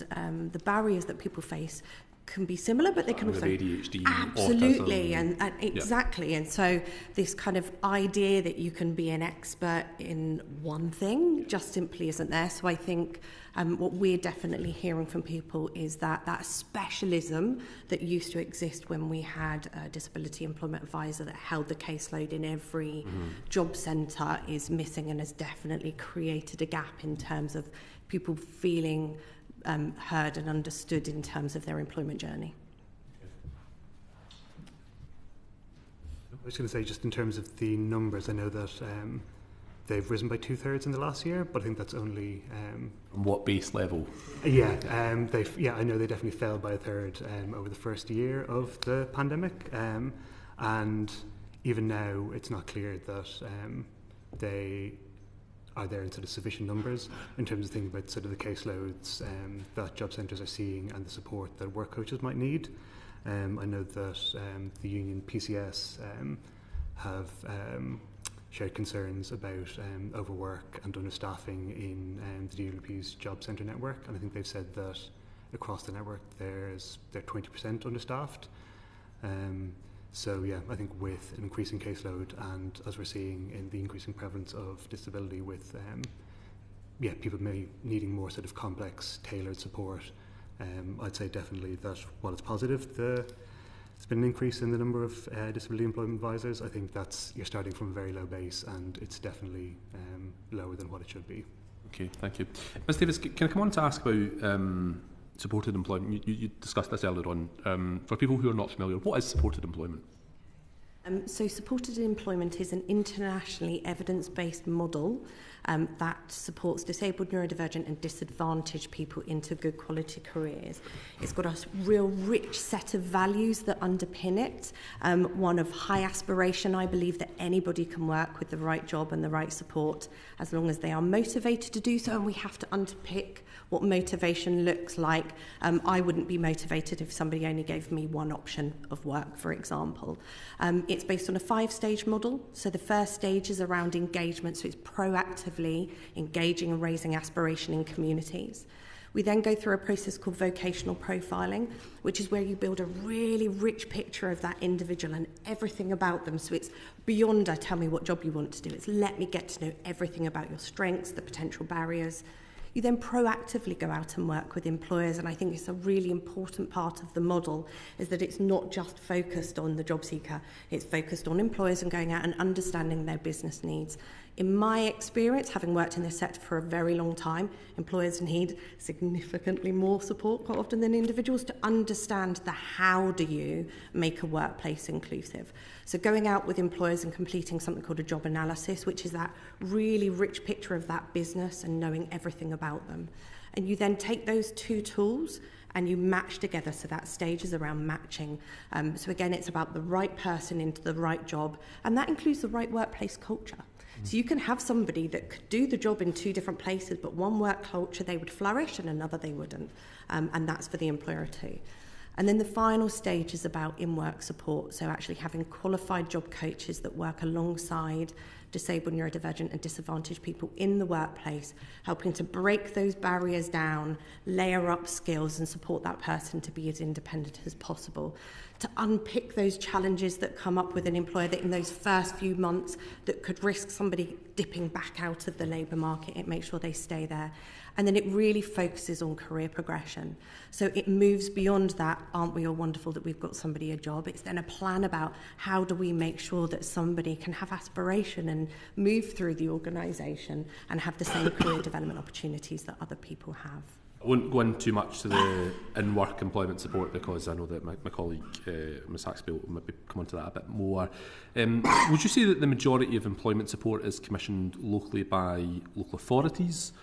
S3: the barriers that people face can be similar, but they can also
S8: ADHD,
S3: absolutely,
S8: autism.
S3: and exactly. And so this kind of idea that you can be an expert in one thing just simply isn't there. So I think what we're definitely hearing from people is that specialism that used to exist when we had a disability employment advisor that held the caseload in every job centre is missing, and has definitely created a gap in terms of people feeling heard and understood in terms of their employment journey.
S5: I was going to say, just in terms of the numbers, I know that they've risen by 2/3 in the last year, but I think that's only
S8: On what base level?
S5: I know they definitely fell by 1/3 over the first year of the pandemic, and even now, it's not clear that they are there in sort of sufficient numbers in terms of thinking about sort of the caseloads that job centres are seeing and the support that work coaches might need. I know that the union PCS have shared concerns about overwork and understaffing in the DWP's job centre network, and I think they've said that across the network they're 20% understaffed. So yeah, I think with an increasing caseload and as we're seeing in the increasing prevalence of disability with people needing more sort of complex, tailored support, I'd say definitely that while it's positive, there's been an increase in the number of disability employment advisors. I think you're starting from a very low base and it's definitely lower than what it should be.
S8: Okay, thank you. Ms Davis, can I come on to ask about supported employment? You discussed this earlier on. For people who are not familiar, what is supported employment?
S3: So supported employment is an internationally evidence-based model that supports disabled, neurodivergent and disadvantaged people into good quality careers. It's got a real rich set of values that underpin it. One of high aspiration. I believe that anybody can work with the right job and the right support as long as they are motivated to do so, and we have to unpick what motivation looks like. I wouldn't be motivated if somebody only gave me one option of work, for example. It's based on a 5-stage model. So the first stage is around engagement, so it's proactively engaging and raising aspiration in communities. We then go through a process called vocational profiling, which is where you build a really rich picture of that individual and everything about them. So it's beyond tell me what job you want to do. It's let me get to know everything about your strengths, the potential barriers. You then proactively go out and work with employers, and I think it's a really important part of the model is that it's not just focused on the job seeker, it's focused on employers and going out and understanding their business needs. In my experience, having worked in this sector for a very long time, employers need significantly more support quite often than individuals to understand the how do you make a workplace inclusive. So going out with employers and completing something called a job analysis, which is that really rich picture of that business and knowing everything about them. And you then take those two tools and you match together, so that stage is around matching. So again, it's about the right person into the right job, and that includes the right workplace culture. So you can have somebody that could do the job in 2 different places, but one work culture they would flourish and another they wouldn't. And that's for the employer too. And then the final stage is about in-work support, so actually having qualified job coaches that work alongside disabled, neurodivergent and disadvantaged people in the workplace, helping to break those barriers down, layer up skills and support that person to be as independent as possible, to unpick those challenges that come up with an employer that in those first few months that could risk somebody dipping back out of the labour market and make sure they stay there. And then it really focuses on career progression. So it moves beyond that, aren't we all wonderful that we've got somebody a job? It's then a plan about how do we make sure that somebody can have aspiration and move through the organisation and have the same career development opportunities that other people have.
S8: I won't go in too much to the in-work employment support because I know that my colleague, Ms Haxby, will maybe come on to that a bit more. Would you say that the majority of employment support is commissioned locally by local authorities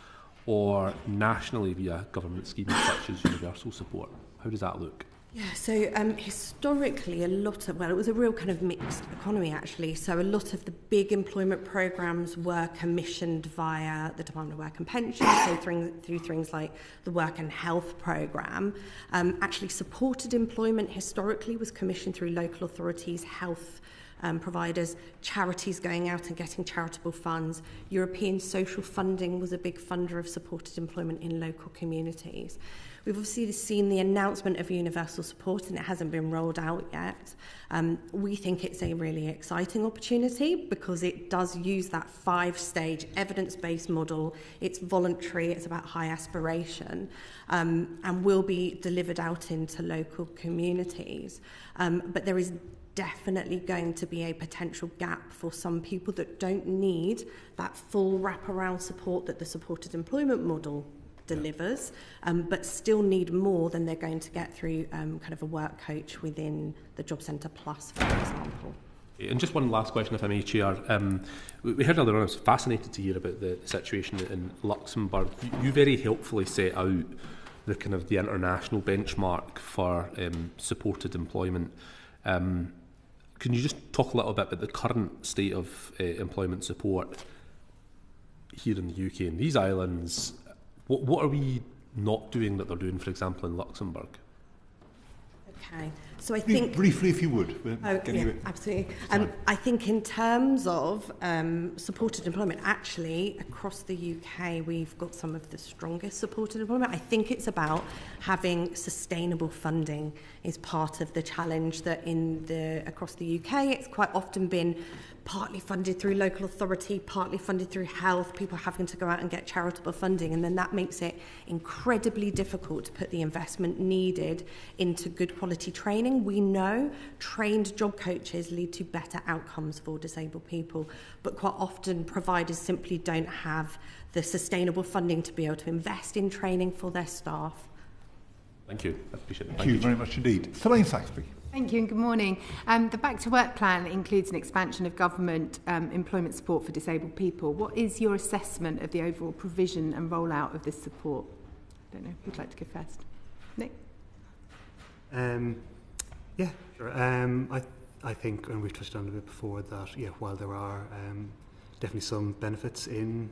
S8: or nationally via government schemes such as universal support? How does that look?
S3: Yeah, so historically it was a real kind of mixed economy actually. So a lot of the big employment programmes were commissioned via the Department of Work and Pensions, so through things like the Work and Health programme. Actually supported employment historically was commissioned through local authorities, health providers, charities going out and getting charitable funds. European social funding was a big funder of supported employment in local communities. We've obviously seen the announcement of universal support and it hasn't been rolled out yet. We think it's a really exciting opportunity because it does use that 5-stage evidence-based model. It's voluntary, it's about high aspiration, and will be delivered out into local communities. But there is definitely going to be a potential gap for some people that don't need that full wraparound support that the supported employment model delivers, but still need more than they're going to get through kind of a work coach within the Job Centre Plus, for example.
S8: And just one last question, if I may, Chair. We heard earlier on, I was fascinated to hear about the situation in Luxembourg. You very helpfully set out the kind of the international benchmark for supported employment. can you just talk a little bit about the current state of employment support here in the UK and these islands? What are we not doing that they're doing, for example, in Luxembourg?
S3: Okay, so I think...
S2: Briefly, if you would.
S3: Absolutely. I think in terms of supported employment, actually, across the UK, we've got some of the strongest supported employment. I think it's about having sustainable funding is part of the challenge that across the UK, it's quite often been partly funded through local authority, partly funded through health, people having to go out and get charitable funding, and then that makes it incredibly difficult to put the investment needed into good quality training. We know trained job coaches lead to better outcomes for disabled people, but quite often providers simply don't have the sustainable funding to be able to invest in training for their staff.
S8: Thank you. I appreciate it.
S2: Thank you very much indeed. Selene Saxby.
S9: Thank you and good morning. The Back to Work plan includes an expansion of government employment support for disabled people. What is your assessment of the overall provision and rollout of this support? I don't know, who'd like to go first? Nick?
S5: Yeah, sure. I think, and we've touched on it a bit before, that while there are definitely some benefits in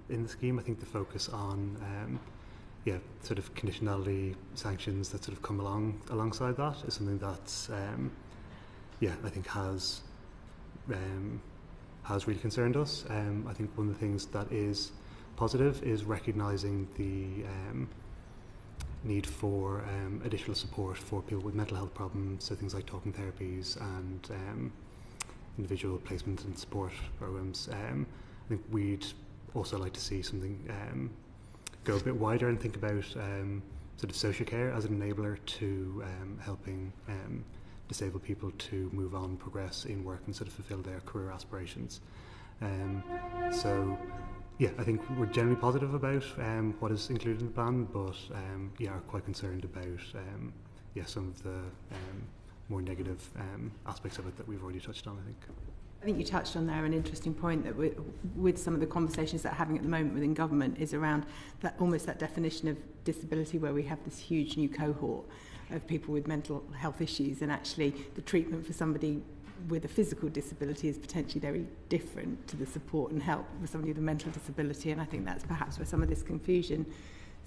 S5: the scheme, I think the focus on sort of conditionality sanctions that sort of come alongside that is something that's I think has really concerned us. I think one of the things that is positive is recognising the need for additional support for people with mental health problems, so things like talking therapies and individual placement and support programs. I think we'd also like to see something go a bit wider and think about sort of social care as an enabler to helping disabled people to move on, progress in work and sort of fulfil their career aspirations. I think we're generally positive about what is included in the plan, but are quite concerned about some of the more negative aspects of it that we've already touched on, I think.
S9: I think you touched on there an interesting point that with some of the conversations that we're having at the moment within government is around that almost that definition of disability, where we have this huge new cohort of people with mental health issues, and actually the treatment for somebody with a physical disability is potentially very different to the support and help for somebody with a mental disability. And I think that's perhaps where some of this confusion,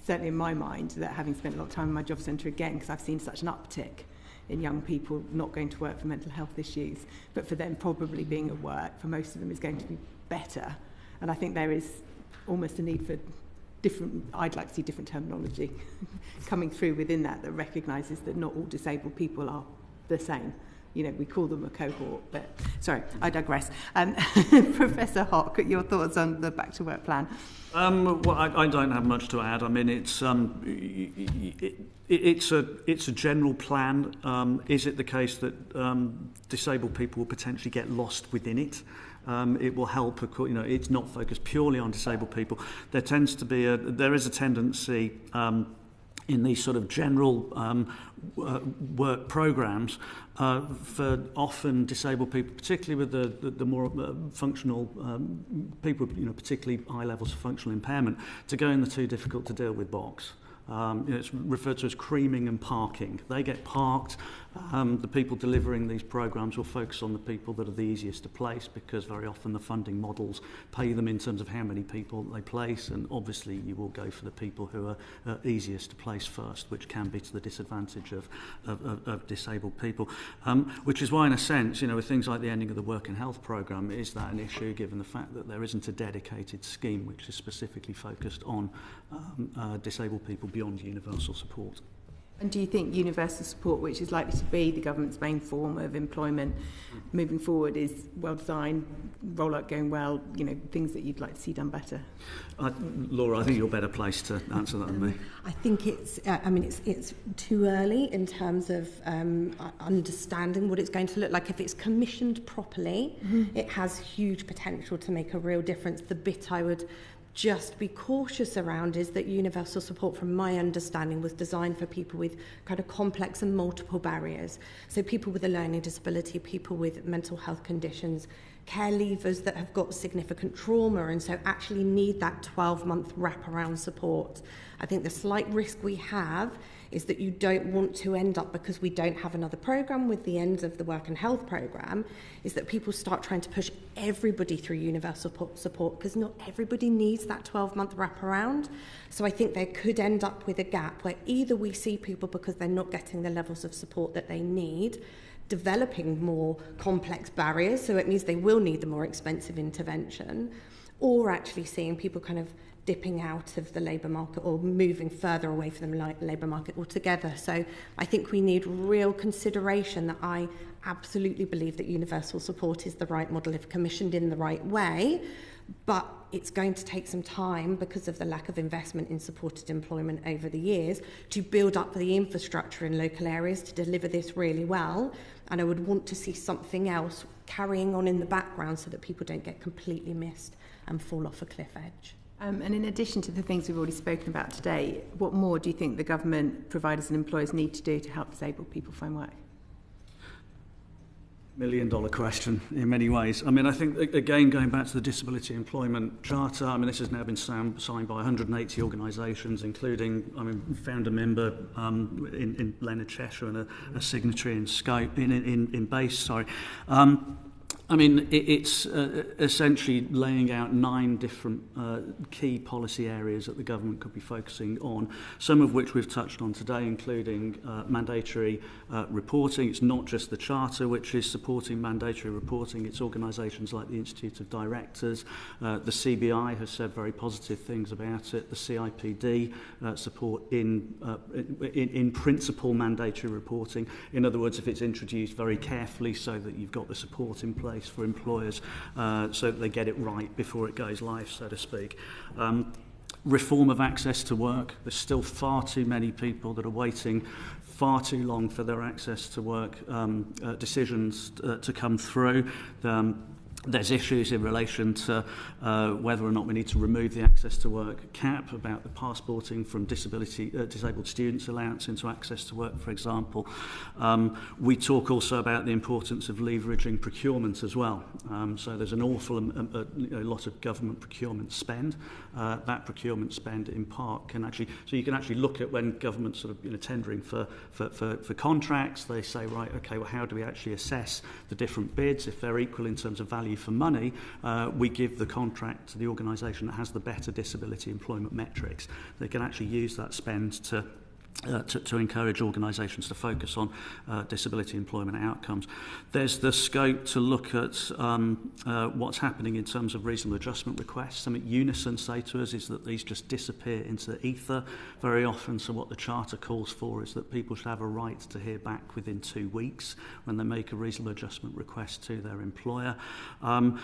S9: certainly in my mind, that having spent a lot of time in my job centre again, because I've seen such an uptick in young people not going to work for mental health issues, but for them probably being at work, for most of them, is going to be better. And I think there is almost a need for I'd like to see different terminology coming through within that recognises that not all disabled people are the same. We call them a cohort, but sorry, I digress. Professor Hoque, your thoughts on the Back to Work plan?
S4: Well, I don't have much to add. I mean, it's a general plan. Is it the case that disabled people will potentially get lost within it? It will help. It's not focused purely on disabled people. There is a tendency in these sort of general work programs for often disabled people, particularly with the more functional people, particularly high levels of functional impairment, to go in the too difficult to deal with box. It's referred to as creaming and parking. They get parked. The people delivering these programs will focus on the people that are the easiest to place, because very often the funding models pay them in terms of how many people they place, and obviously you will go for the people who are easiest to place first, which can be to the disadvantage of disabled people. Which is why, in a sense, with things like the ending of the work and health programme, is that an issue, given the fact that there isn't a dedicated scheme which is specifically focused on disabled people beyond universal support.
S9: And do you think universal support, which is likely to be the government's main form of employment moving forward, is well designed, rollout going well, things that you'd like to see done better?
S4: Laura, I think you're better placed to answer that than me.
S3: I think it's too early in terms of understanding what it's going to look like. If it's commissioned properly, it has huge potential to make a real difference. The bit I would just be cautious around is that universal support, from my understanding, was designed for people with kind of complex and multiple barriers. So people with a learning disability, people with mental health conditions, care leavers that have got significant trauma and so actually need that 12-month wraparound support. I think the slight risk we have is that you don't want to end up, because we don't have another programme with the end of the work and health programme, is that people start trying to push everybody through universal support, because not everybody needs that 12-month wraparound. So I think there could end up with a gap where either we see people, because they're not getting the levels of support that they need, developing more complex barriers, so it means they will need the more expensive intervention, or actually seeing people kind of dipping out of the labour market or moving further away from the labour market altogether. So I think we need real consideration. That I absolutely believe that universal support is the right model if commissioned in the right way, but it's going to take some time because of the lack of investment in supported employment over the years to build up the infrastructure in local areas to deliver this really well. And I would want to see something else carrying on in the background so that people don't get completely missed and fall off a cliff edge.
S9: And in addition to the things we've already spoken about today, what more do you think the government, providers and employers need to do to help disabled people find work?
S4: $1 million question in many ways. I mean, I think, again, going back to the Disability Employment Charter, I mean, this has now been signed by 180 organisations, including, I mean, founder member in Leonard, Cheshire, and a signatory in Scope, in Base, sorry. I mean, it's essentially laying out 9 different key policy areas that the government could be focusing on, some of which we've touched on today, including mandatory reporting. It's not just the Charter which is supporting mandatory reporting, it's organisations like the Institute of Directors. The CBI has said very positive things about it. The CIPD support in principle mandatory reporting. In other words, if it's introduced very carefully so that you've got the support in place for employers so that they get it right before it goes live, so to speak. Reform of access to work. There's still far too many people that are waiting far too long for their access to work decisions to come through. There's issues in relation to whether or not we need to remove the access to work cap, about the passporting from disabled students allowance into access to work, for example. We talk also about the importance of leveraging procurement as well. So there's an awful lot of government procurement spend. That procurement spend in part can actually, so you can actually look at when government's sort of tendering for contracts, they say, right, okay, well, how do we actually assess the different bids? If they're equal in terms of value for money, we give the contract to the organisation that has the better disability employment metrics. They can actually use that spend to encourage organisations to focus on disability employment outcomes. There's the scope to look at what's happening in terms of reasonable adjustment requests. Something Unison say to us is that these just disappear into the ether very often. So what the Charter calls for is that people should have a right to hear back within 2 weeks when they make a reasonable adjustment request to their employer.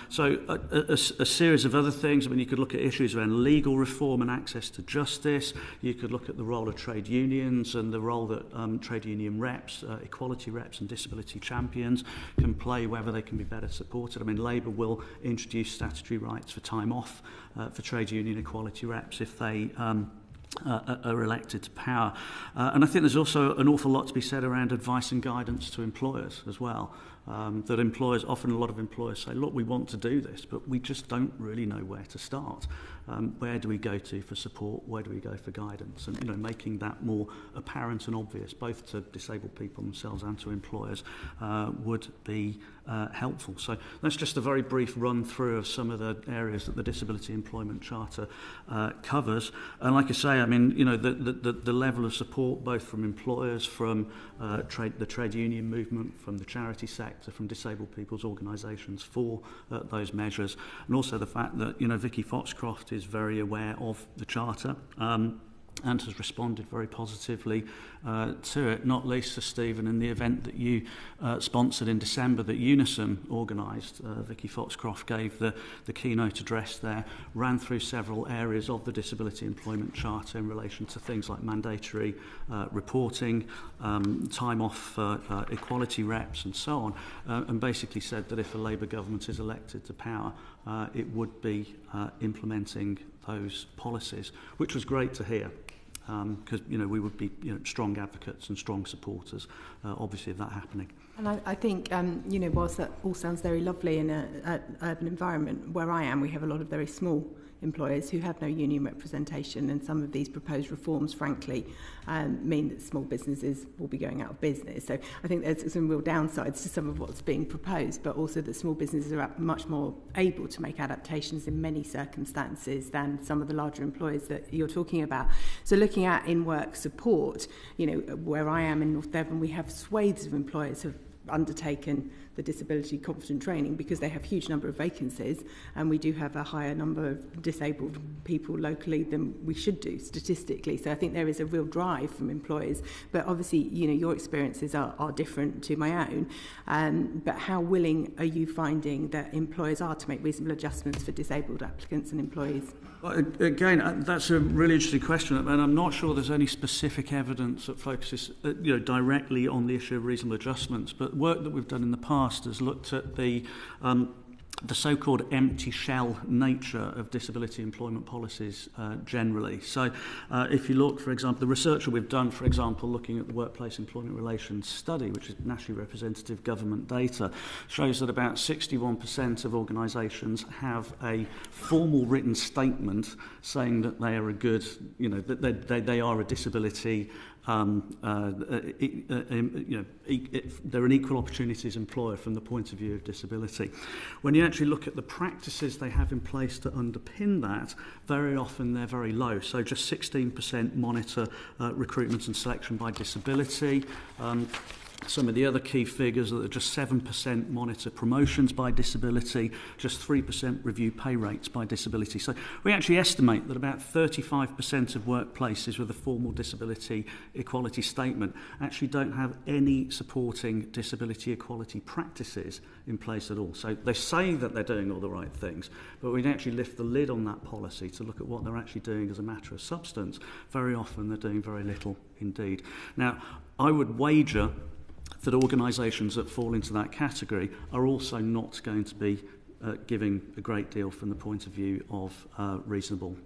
S4: So a series of other things. I mean, you could look at issues around legal reform and access to justice. You could look at the role of trade unions and the role that trade union reps, equality reps and disability champions can play, whether they can be better supported. I mean, Labour will introduce statutory rights for time off for trade union equality reps if they are elected to power. And I think there's also an awful lot to be said around advice and guidance to employers as well. That employers, often a lot of employers say, look, we want to do this, but we just don't really know where to start. Where do we go to for support? Where do we go for guidance? And making that more apparent and obvious, both to disabled people themselves and to employers, would be helpful. So that's just a very brief run through of some of the areas that the Disability Employment Charter covers. And like I say, I mean, the level of support both from employers, from the trade union movement, from the charity sector, from disabled people's organisations for those measures, and also the fact that Vicky Foxcroft is very aware of the Charter and has responded very positively to it, not least to Stephen in the event that you sponsored in December that Unison organised. Vicky Foxcroft gave the keynote address there, ran through several areas of the Disability Employment Charter in relation to things like mandatory reporting, time off equality reps and so on, and basically said that if a Labour government is elected to power, it would be implementing those policies, which was great to hear. Because we would be strong advocates and strong supporters, obviously, of that happening.
S9: And I think, whilst that all sounds very lovely in an urban environment, where I am, we have a lot of very small employers who have no union representation, and some of these proposed reforms, frankly, mean that small businesses will be going out of business. So I think there's some real downsides to some of what's being proposed, but also that small businesses are much more able to make adaptations in many circumstances than some of the larger employers that you're talking about. So looking at in-work support, where I am in North Devon, we have swathes of employers who have undertaken the disability confident training because they have a huge number of vacancies, and we do have a higher number of disabled people locally than we should do statistically. So I think there is a real drive from employers, but obviously your experiences are different to my own, but how willing are you finding that employers are to make reasonable adjustments for disabled applicants and employees?
S4: Well, again, that's a really interesting question, and I'm not sure there's any specific evidence that focuses directly on the issue of reasonable adjustments, but work that we've done in the past has looked at the so-called empty shell nature of disability employment policies generally. So if you look, for example, the research that we've done, for example, looking at the Workplace Employment Relations Study, which is nationally representative government data, shows that about 61% of organisations have a formal written statement saying that they are a good, that they are a disability they're an equal opportunities employer from the point of view of disability. When you actually look at the practices they have in place to underpin that, very often they're very low. So just 16% monitor recruitment and selection by disability. Some of the other key figures are that just 7% monitor promotions by disability, just 3% review pay rates by disability. So we actually estimate that about 35% of workplaces with a formal disability equality statement actually don't have any supporting disability equality practices in place at all. So they say that they're doing all the right things, but when you actually lift the lid on that policy to look at what they're actually doing as a matter of substance, very often they're doing very little indeed. Now, I would wager that organisations that fall into that category are also not going to be giving a great deal from the point of view of reasonable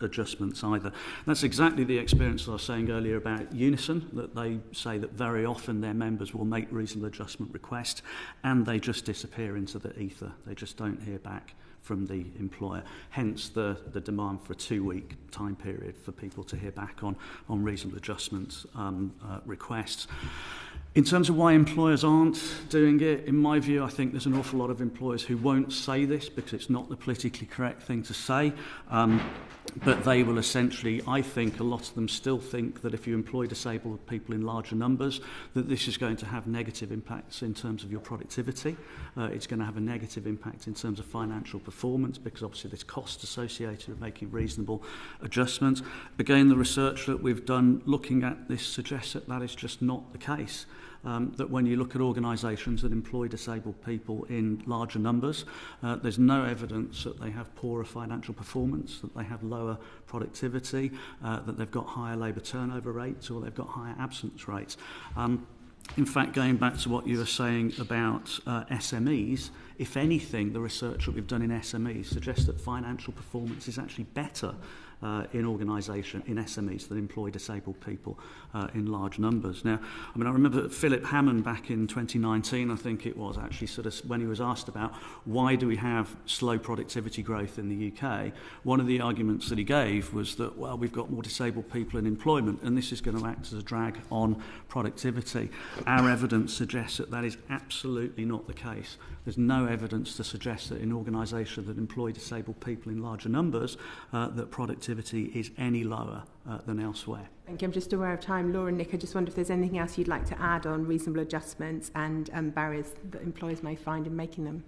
S4: adjustments either. That's exactly the experience I was saying earlier about Unison, that they say that very often their members will make reasonable adjustment requests and they just disappear into the ether. They just don't hear back from the employer, hence the demand for a 2-week time period for people to hear back on reasonable adjustments requests. In terms of why employers aren't doing it, in my view, I think there's an awful lot of employers who won't say this because it's not the politically correct thing to say. But they will essentially, I think, a lot of them still think that if you employ disabled people in larger numbers, that this is going to have negative impacts in terms of your productivity. It's going to have a negative impact in terms of financial performance because obviously there's costs associated with making reasonable adjustments. Again, the research that we've done looking at this suggests that that is just not the case. That when you look at organisations that employ disabled people in larger numbers, there's no evidence that they have poorer financial performance, that they have lower productivity, that they've got higher labour turnover rates or they've got higher absence rates. In fact, going back to what you were saying about SMEs, if anything, the research that we've done in SMEs suggests that financial performance is actually better in organisation, in SMEs that employ disabled people in large numbers. Now, I remember Philip Hammond back in 2019, I think it was, actually sort of when he was asked about why do we have slow productivity growth in the UK, one of the arguments that he gave was that, well, we've got more disabled people in employment and this is going to act as a drag on productivity. Our evidence suggests that that is absolutely not the case. There's no evidence to suggest that in organisations that employ disabled people in larger numbers, that productivity is any lower than elsewhere.
S9: Thank you. I'm just aware of time. Laura and Nick, I just wonder if there's anything else you'd like to add on reasonable adjustments and barriers that employers may find in making them.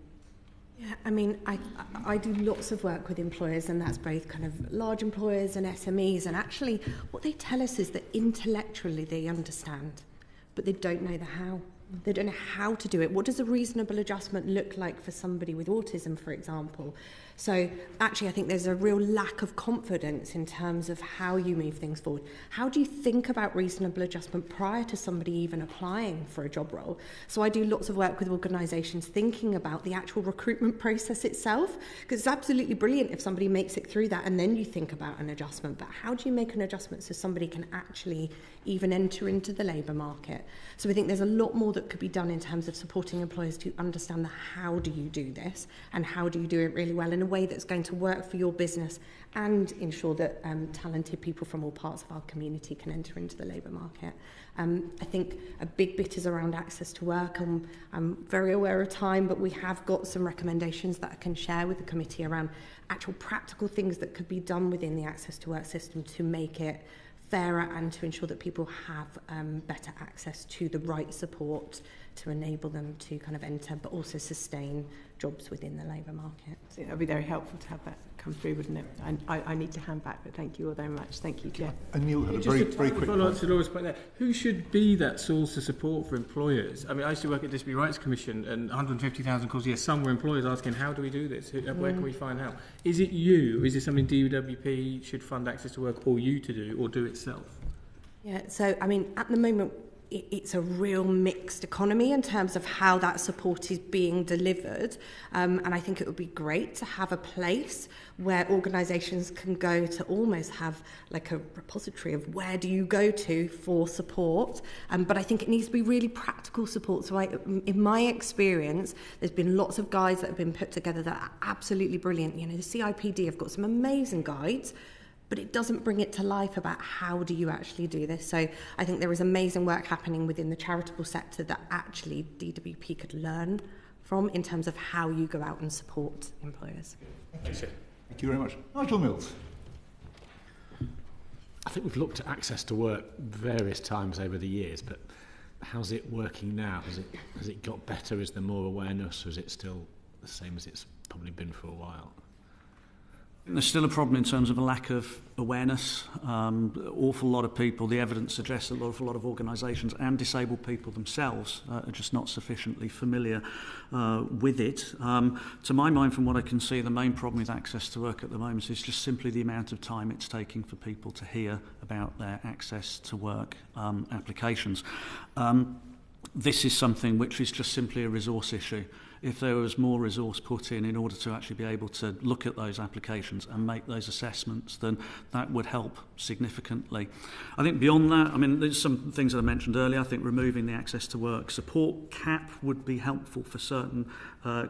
S3: Yeah, I do lots of work with employers, and that's both kind of large employers and SMEs, and actually what they tell us is that intellectually they understand, but they don't know the how. They don't know how to do it. What does a reasonable adjustment look like for somebody with autism, for example? So actually, I think there's a real lack of confidence in terms of how you move things forward. How do you think about reasonable adjustment prior to somebody even applying for a job role? So I do lots of work with organisations thinking about the actual recruitment process itself, because it's absolutely brilliant if somebody makes it through that and then you think about an adjustment. But how do you make an adjustment so somebody can actually even enter into the labour market? So I think there's a lot more that that could be done in terms of supporting employers to understand the how do you do this and how do you do it really well in a way that's going to work for your business and ensure that talented people from all parts of our community can enter into the labour market. I think a big bit is around access to work. I'm very aware of time, but we have got some recommendations that I can share with the committee around actual practical things that could be done within the access to work system to make it fairer and to ensure that people have better access to the right support to enable them to kind of enter but also sustain jobs within the labour market.
S9: So it would be very helpful to have that come through, wouldn't it? I need to hand back, but thank you all very much. Thank you, Jeff.
S2: And Neil had a
S10: Just
S2: very
S10: a
S2: quick
S10: follow-up to Laura's point there. Who should be that source of support for employers? I mean, I used to work at Disability Rights Commission, and 150,000 calls a year. Some were employers asking, how do we do this? Where can we find help? Is it you? Is it something DWP should fund access to work or you to do, or do itself?
S3: Yeah, so, I mean, at the moment, it's a real mixed economy in terms of how that support is being delivered. And I think it would be great to have a place where organisations can go to almost have like a repository of where do you go to for support. But I think it needs to be really practical support. So in my experience, there's been lots of guides that have been put together that are absolutely brilliant. You know, the CIPD have got some amazing guides, but it doesn't bring it to life about how do you actually do this. So I think there is amazing work happening within the charitable sector that actually DWP could learn from in terms of how you go out and support employers.
S2: Thank you very much. Nigel Mills.
S7: I think we've looked at access to work various times over the years, but how's it working now? Has it got better? Is there more awareness, or is it still the same as it's probably been for a while?
S4: There's still a problem in terms of a lack of awareness. Awful lot of people, the evidence suggests that an awful lot of organisations and disabled people themselves are just not sufficiently familiar with it. To my mind, from what I can see, the main problem with access to work at the moment is just simply the amount of time it's taking for people to hear about their access to work applications. This is something which is just simply a resource issue. If there was more resource put in order to actually be able to look at those applications and make those assessments, then that would help significantly. I think beyond that, I mean, there's some things that I mentioned earlier. I think removing the access to work support cap would be helpful for certain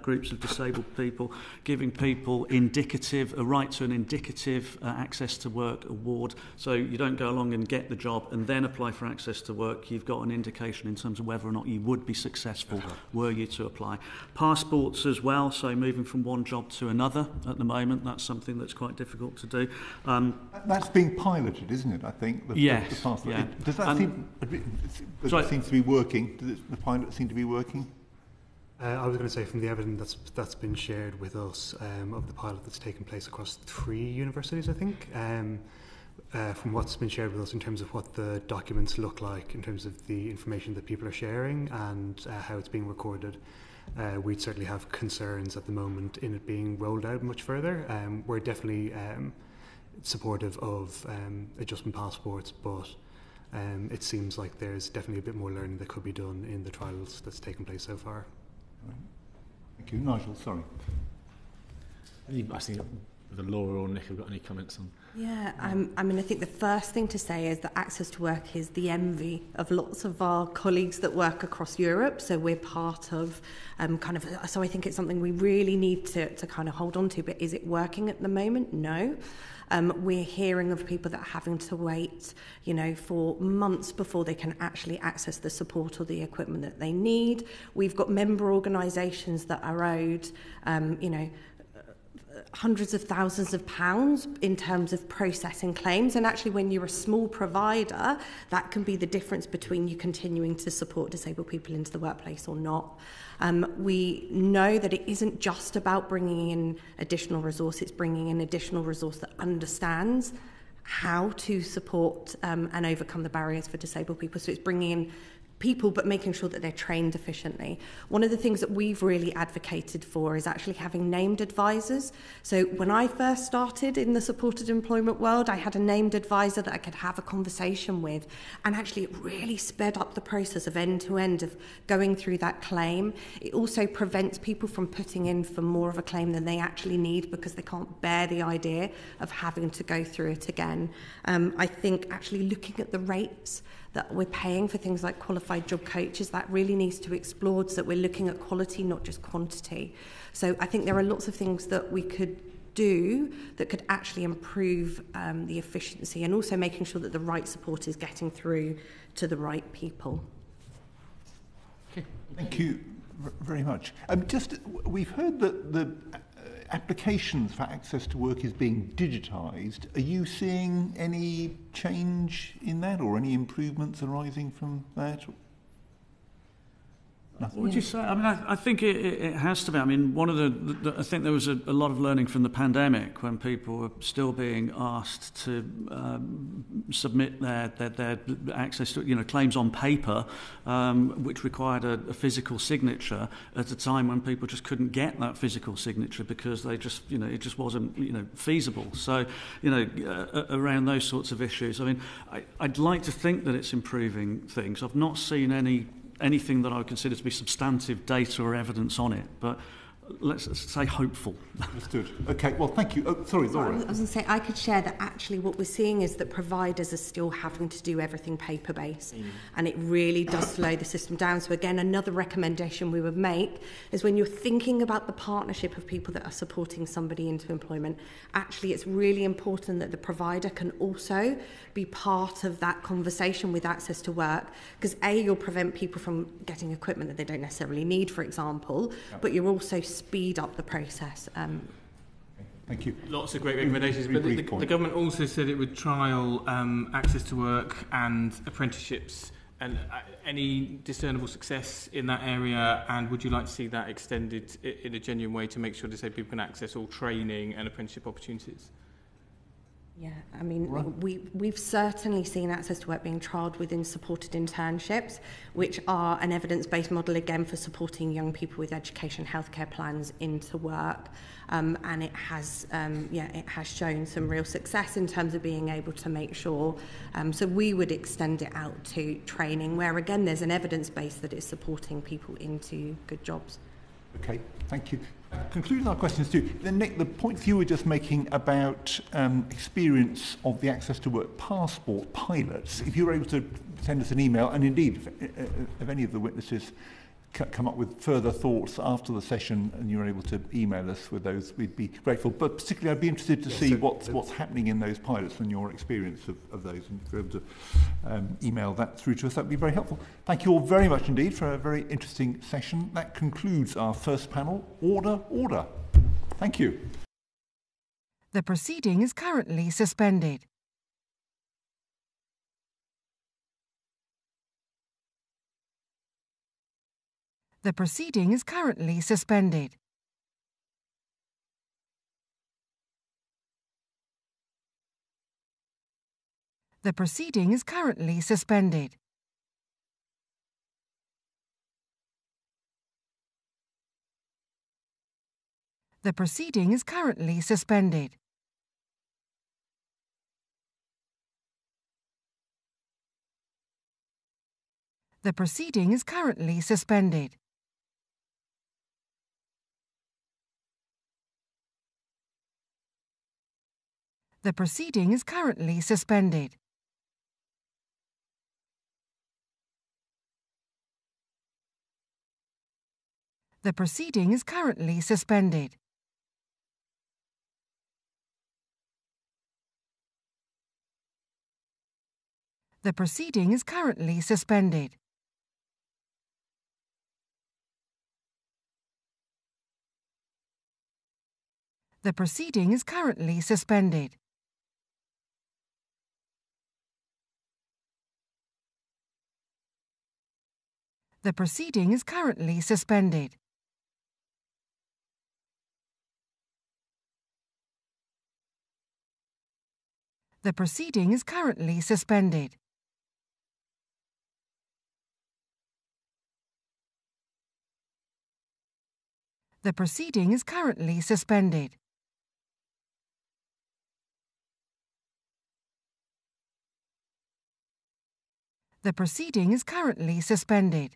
S4: groups of disabled people, giving people a right to an indicative access to work award. So you don't go along and get the job and then apply for access to work. You've got an indication in terms of whether or not you would be successful were you to apply. Passports as well, so moving from one job to another at the moment, that's something that's quite difficult to do.
S2: That's being piloted, isn't it, I think? The passport.
S4: Yeah.
S2: Does that seem to be working? Does the pilot seem to be working?
S5: I was going to say, from the evidence that's been shared with us of the pilot that's taken place across 3 universities, I think, from what's been shared with us in terms of what the documents look like, in terms of the information that people are sharing and how it's being recorded, we'd certainly have concerns at the moment in it being rolled out much further. We're definitely supportive of adjustment passports, but it seems like there's definitely a bit more learning that could be done in the trials that's taken place so far.
S2: Thank you. Nigel, sorry.
S7: I think the Laura or Nick have got any comments on?
S3: Yeah, I mean, I think the first thing to say is that access to work is the envy of lots of our colleagues that work across Europe. So we're part of so I think it's something we really need to kind of hold on to. But is it working at the moment? No. We're hearing of people that are having to wait, for months before they can actually access the support or the equipment that they need. We've got member organisations that are owed, hundreds of thousands of pounds in terms of processing claims, and actually when you're a small provider, that can be the difference between you continuing to support disabled people into the workplace or not. We know that it isn't just about bringing in additional resource, it's bringing in additional resource that understands how to support and overcome the barriers for disabled people. So it's bringing in people, but making sure that they're trained efficiently. One of the things that we've really advocated for is actually having named advisors. So when I first started in the supported employment world, I had a named advisor that I could have a conversation with, and actually it really sped up the process of end-to-end of going through that claim. It also prevents people from putting in for more of a claim than they actually need because they can't bear the idea of having to go through it again. I think actually looking at the rates that we're paying for things like qualified job coaches. That really needs to be explored so that we're looking at quality, not just quantity. So I think there are lots of things that we could do that could actually improve the efficiency, and also making sure that the right support is getting through to the right people.
S2: Okay. Thank you very much. We've heard that the applications for access to work is being digitised. Are you seeing any change in that, or any improvements arising from that?
S4: What would you say? I mean, I think it has to be. I mean, one of I think there was a lot of learning from the pandemic when people were still being asked to submit their access to, claims on paper, which required a physical signature at a time when people just couldn't get that physical signature because they just, it just wasn't, feasible. So, around those sorts of issues. I mean, I'd like to think that it's improving things. I've not seen anything that I would consider to be substantive data or evidence on it, but let's say hopeful.
S2: Understood. Okay, well, thank you. Oh, sorry, Laura.
S3: I was going to say, I could share that actually what we're seeing is that providers are still having to do everything paper-based, and it really does slow the system down. So again, another recommendation we would make is when you're thinking about the partnership of people that are supporting somebody into employment, actually it's really important that the provider can also be part of that conversation with access to work, because you'll prevent people from getting equipment that they don't necessarily need, for example, but you're also speed up the process.
S2: Thank you.
S10: Lots of great recommendations, but the government also said it would trial access to work and apprenticeships, and any discernible success in that area, and would you like to see that extended in a genuine way to make sure disabled people can access all training and apprenticeship opportunities?
S3: Yeah, I mean, we've certainly seen access to work being trialled within supported internships, which are an evidence-based model, again, for supporting young people with education healthcare plans into work. And it has shown some real success in terms of being able to make sure. So we would extend it out to training, where, again, there's an evidence base that is supporting people into good jobs.
S2: Okay, thank you. Concluding our questions too, then Nick, the points you were just making about experience of the access to work passport pilots, if you were able to send us an email, and indeed if any of the witnesses come up with further thoughts after the session and you're able to email us with those, we'd be grateful. But particularly I'd be interested to see what's happening in those pilots and your experience of those, and if you're able to email that through to us, that would be very helpful. Thank you all very much indeed for a very interesting session. That concludes our first panel. Order. Thank you.
S11: The proceeding is currently suspended. The proceeding is currently suspended. The proceeding is currently suspended. The proceeding is currently suspended. The proceeding is currently suspended. The proceeding is currently suspended. The proceeding is currently suspended. The proceeding is currently suspended. The proceeding is currently suspended. The proceeding is currently suspended. The proceeding is currently suspended. The proceeding is currently suspended. The proceeding is currently suspended.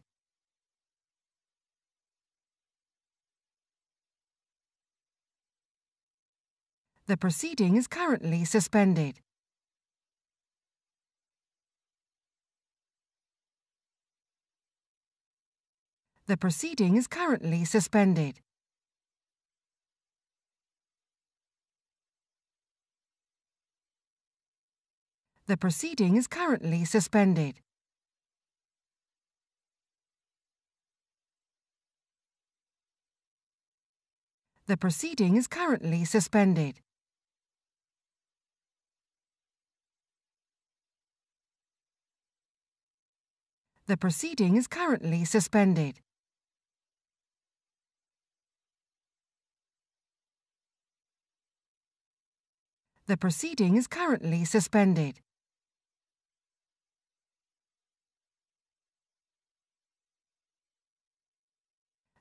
S11: The proceeding is currently suspended. The proceeding is currently suspended. The proceeding is currently suspended. The proceeding is currently suspended. The proceeding is currently suspended. The proceeding is currently suspended.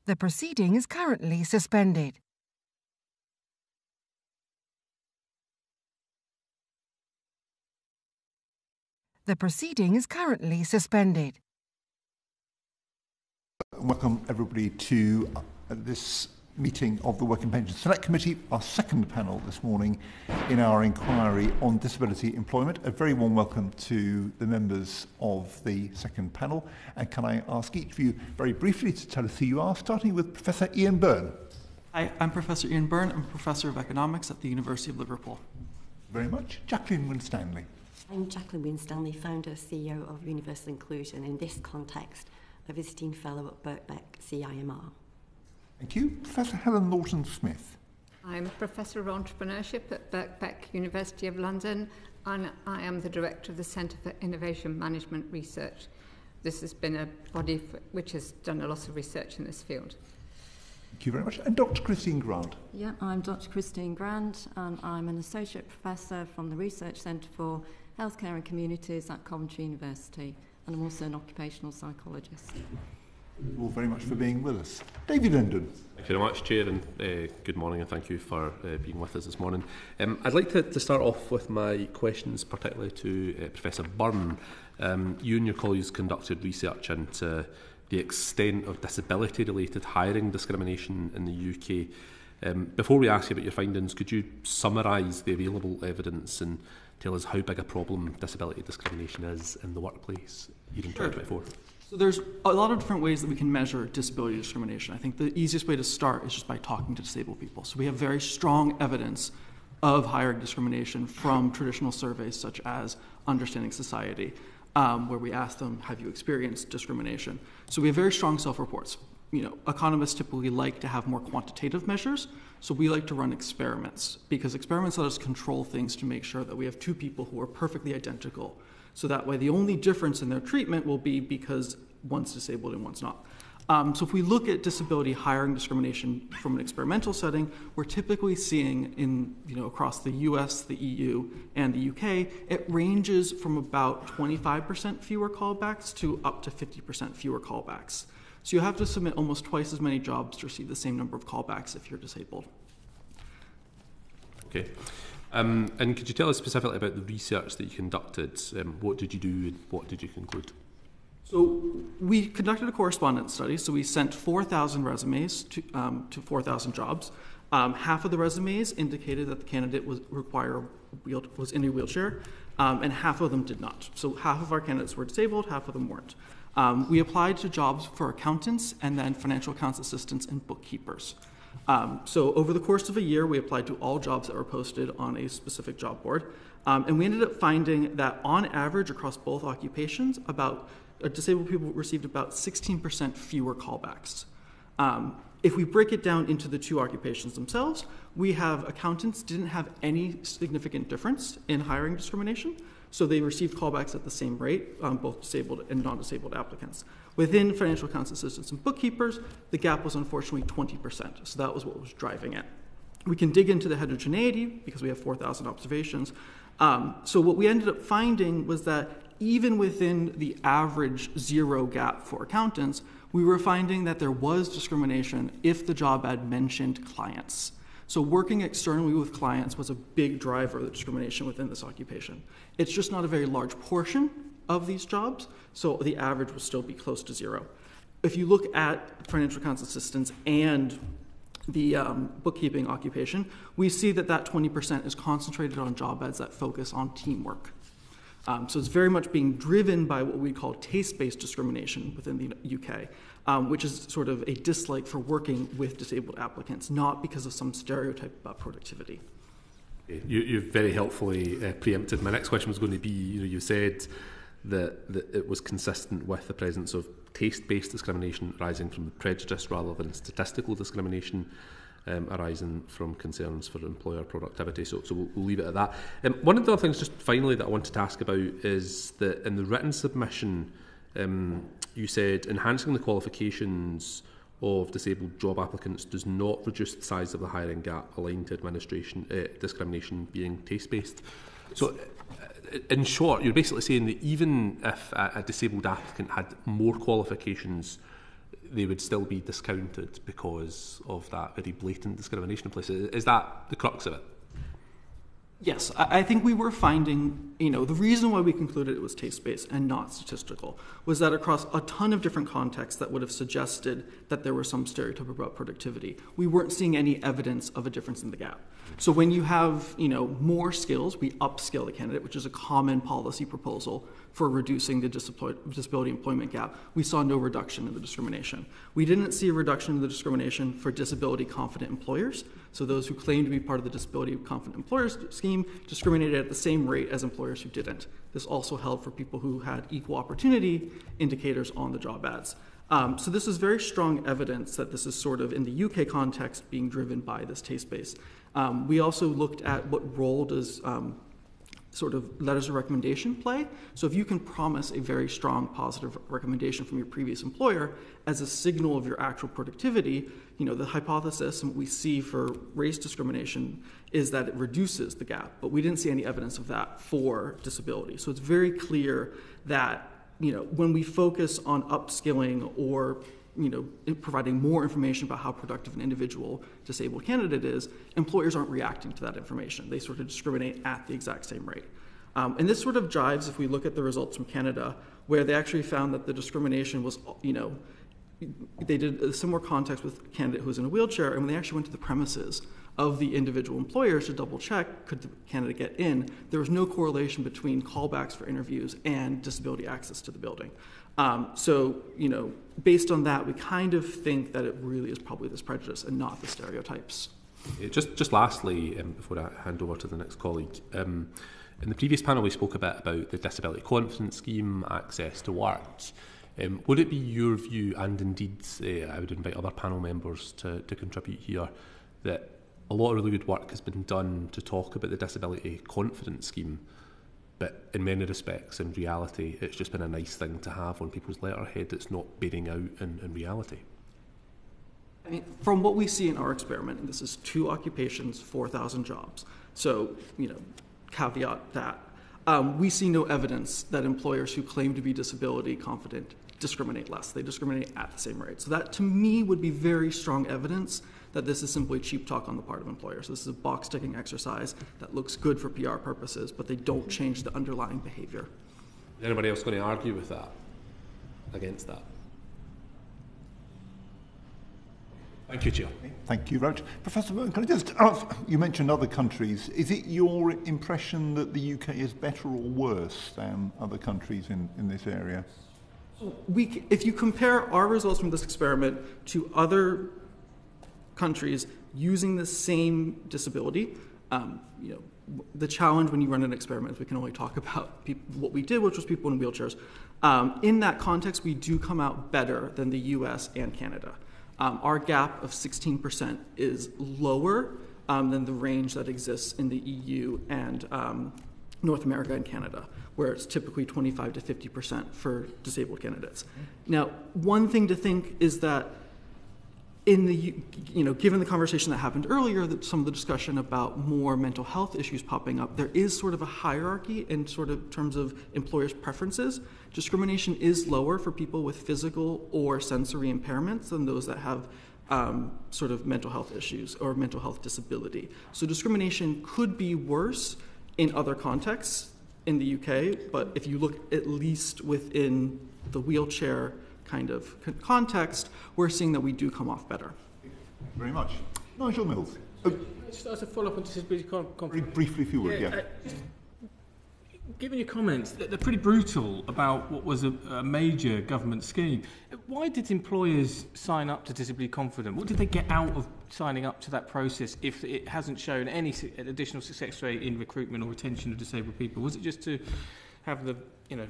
S11: The proceeding is currently suspended. The proceeding is currently suspended.
S2: Welcome everybody to this meeting of the Work and Pensions Select Committee, our second panel this morning in our inquiry on disability employment. A very warm welcome to the members of the second panel. And can I ask each of you very briefly to tell us who you are, starting with Professor Ian Byrne.
S12: Hi, I'm Professor Ian Byrne. I'm a Professor of Economics at the University of Liverpool.
S2: Very much. Jacqueline Winstanley.
S13: I'm Jacqueline Winstanley, founder, CEO of Universal Inclusion, in this context, a visiting fellow at Birkbeck CIMR.
S2: Thank you. Professor Helen Lawton-Smith.
S14: I'm a Professor of Entrepreneurship at Birkbeck, University of London, and I am the Director of the Centre for Innovation Management Research. This has been a body which has done a lot of research in this field.
S2: Thank you very much. And Dr. Christine Grant.
S15: Yeah, I'm Dr. Christine Grant, and I'm an Associate Professor from the Research Centre for Healthcare and Communities at Coventry University, and I'm also an occupational psychologist.
S2: Thank you all very much for being with us. David Linden.
S8: Thank you very much, Chair, and good morning, and thank you for being with us this morning. I'd like to start off with my questions, particularly to Professor Byrne. You and your colleagues conducted research into the extent of disability-related hiring discrimination in the UK. Before we ask you about your findings, could you summarise the available evidence and tell us how big a problem disability discrimination is in the workplace, even 2024?
S12: So there's a lot of different ways that we can measure disability discrimination. I think the easiest way to start is just by talking to disabled people. So we have very strong evidence of hiring discrimination from traditional surveys such as Understanding Society, where we ask them, have you experienced discrimination? So we have very strong self-reports. You know, economists typically like to have more quantitative measures, so we like to run experiments, because experiments let us control things to make sure that we have two people who are perfectly identical. So that way the only difference in their treatment will be because one's disabled and one's not. So if we look at disability hiring discrimination from an experimental setting, we're typically seeing in, across the US, the EU, and the UK, it ranges from about 25% fewer callbacks to up to 50% fewer callbacks. So you have to submit almost twice as many jobs to receive the same number of callbacks if you're disabled.
S8: Okay. And could you tell us specifically about the research that you conducted? What did you do and what did you conclude?
S12: So we conducted a correspondence study. So we sent 4,000 resumes to 4,000 jobs. Half of the resumes indicated that the candidate was in a wheelchair, and half of them did not. So half of our candidates were disabled, half of them weren't. We applied to jobs for accountants and then financial accounts assistants and bookkeepers. So over the course of a year, we applied to all jobs that were posted on a specific job board. And we ended up finding that on average across both occupations, disabled people received about 16% fewer callbacks. If we break it down into the two occupations themselves, we have accountants didn't have any significant difference in hiring discrimination. So they received callbacks at the same rate, both disabled and non-disabled applicants. Within financial accounts assistants and bookkeepers, the gap was unfortunately 20%. So that was what was driving it. We can dig into the heterogeneity because we have 4,000 observations. So what we ended up finding was that even within the average zero gap for accountants, we were finding that there was discrimination if the job ad mentioned clients. So working externally with clients was a big driver of the discrimination within this occupation. It's just not a very large portion of these jobs, so the average will still be close to zero. If you look at financial accounts assistants and the bookkeeping occupation, we see that 20% is concentrated on job ads that focus on teamwork. So it's very much being driven by what we call taste-based discrimination within the UK, which is sort of a dislike for working with disabled applicants, not because of some stereotype about productivity.
S8: You've very helpfully preempted. My next question was going to be, you said that it was consistent with the presence of taste-based discrimination arising from prejudice rather than statistical discrimination arising from concerns for employer productivity. So we'll leave it at that. One of the other things, just finally, that I wanted to ask about is that in the written submission, you said enhancing the qualifications of disabled job applicants does not reduce the size of the hiring gap aligned to administration discrimination being taste-based. So, in short, you're basically saying that even if a disabled applicant had more qualifications, they would still be discounted because of that very blatant discrimination in place. Is that the crux of it?
S12: Yes, I think we were finding, the reason why we concluded it was taste-based and not statistical was that across a ton of different contexts that would have suggested that there was some stereotype about productivity, we weren't seeing any evidence of a difference in the gap. So when you have, more skills, we upskill the candidate, which is a common policy proposal for reducing the disability employment gap. We saw no reduction in the discrimination. We didn't see a reduction in the discrimination for disability confident employers. So those who claim to be part of the disability confident employers scheme discriminated at the same rate as employers who didn't. This also held for people who had equal opportunity indicators on the job ads. So this is very strong evidence that this is sort of in the UK context being driven by this taste base. We also looked at what role does sort of letters of recommendation play. So if you can promise a very strong positive recommendation from your previous employer as a signal of your actual productivity, the hypothesis and what we see for race discrimination is that it reduces the gap, but we didn't see any evidence of that for disability. So it's very clear that, when we focus on upskilling or providing more information about how productive an individual disabled candidate is, employers aren't reacting to that information. They sort of discriminate at the exact same rate. And this sort of jives if we look at the results from Canada, where they actually found that the discrimination was, they did a similar context with a candidate who was in a wheelchair, and when they actually went to the premises of the individual employers to double check could the candidate get in, there was no correlation between callbacks for interviews and disability access to the building. So, based on that, we kind of think that it really is probably this prejudice and not the stereotypes.
S8: Just lastly, before I hand over to the next colleague, in the previous panel we spoke a bit about the disability confidence scheme, access to work. Would it be your view, and indeed I would invite other panel members to contribute here, that a lot of really good work has been done to talk about the disability confidence scheme, but in many respects, in reality, it's just been a nice thing to have on people's letterhead that's not bearing out in reality?
S12: I mean, from what we see in our experiment, and this is 2 occupations, 4,000 jobs, so, caveat that, we see no evidence that employers who claim to be disability confident discriminate less. They discriminate at the same rate. So that, to me, would be very strong evidence that this is simply cheap talk on the part of employers. This is a box-ticking exercise that looks good for PR purposes, but they don't change the underlying behavior.
S8: Is anybody else going to argue with that, against that? Thank you, Chair.
S2: Thank you, Roach. Professor Burton, can I just ask, you mentioned other countries. Is it your impression that the UK is better or worse than other countries in this area?
S12: If you compare our results from this experiment to other countries using the same disability, the challenge when you run an experiment is we can only talk about what we did, which was people in wheelchairs. In that context, we do come out better than the US and Canada. Our gap of 16% is lower than the range that exists in the EU and North America and Canada, where it's typically 25 to 50% for disabled candidates. Now, one thing to think is that in the, given the conversation that happened earlier, that some of the discussion about more mental health issues popping up, there is sort of a hierarchy in sort of terms of employers' preferences. Discrimination is lower for people with physical or sensory impairments than those that have sort of mental health issues or mental health disability. So discrimination could be worse in other contexts in the UK, but if you look at least within the wheelchair kind of context, we're seeing that we do come off better.
S2: Thank you very much. Nigel Mills.
S10: Just as a follow-up on disability
S2: Very briefly, if you would, yeah.
S10: Given your comments, they're pretty brutal about what was a major government scheme. Why did employers sign up to Disability Confident? What did they get out of signing up to that process if it hasn't shown any additional success rate in recruitment or retention of disabled people? Was it just to have the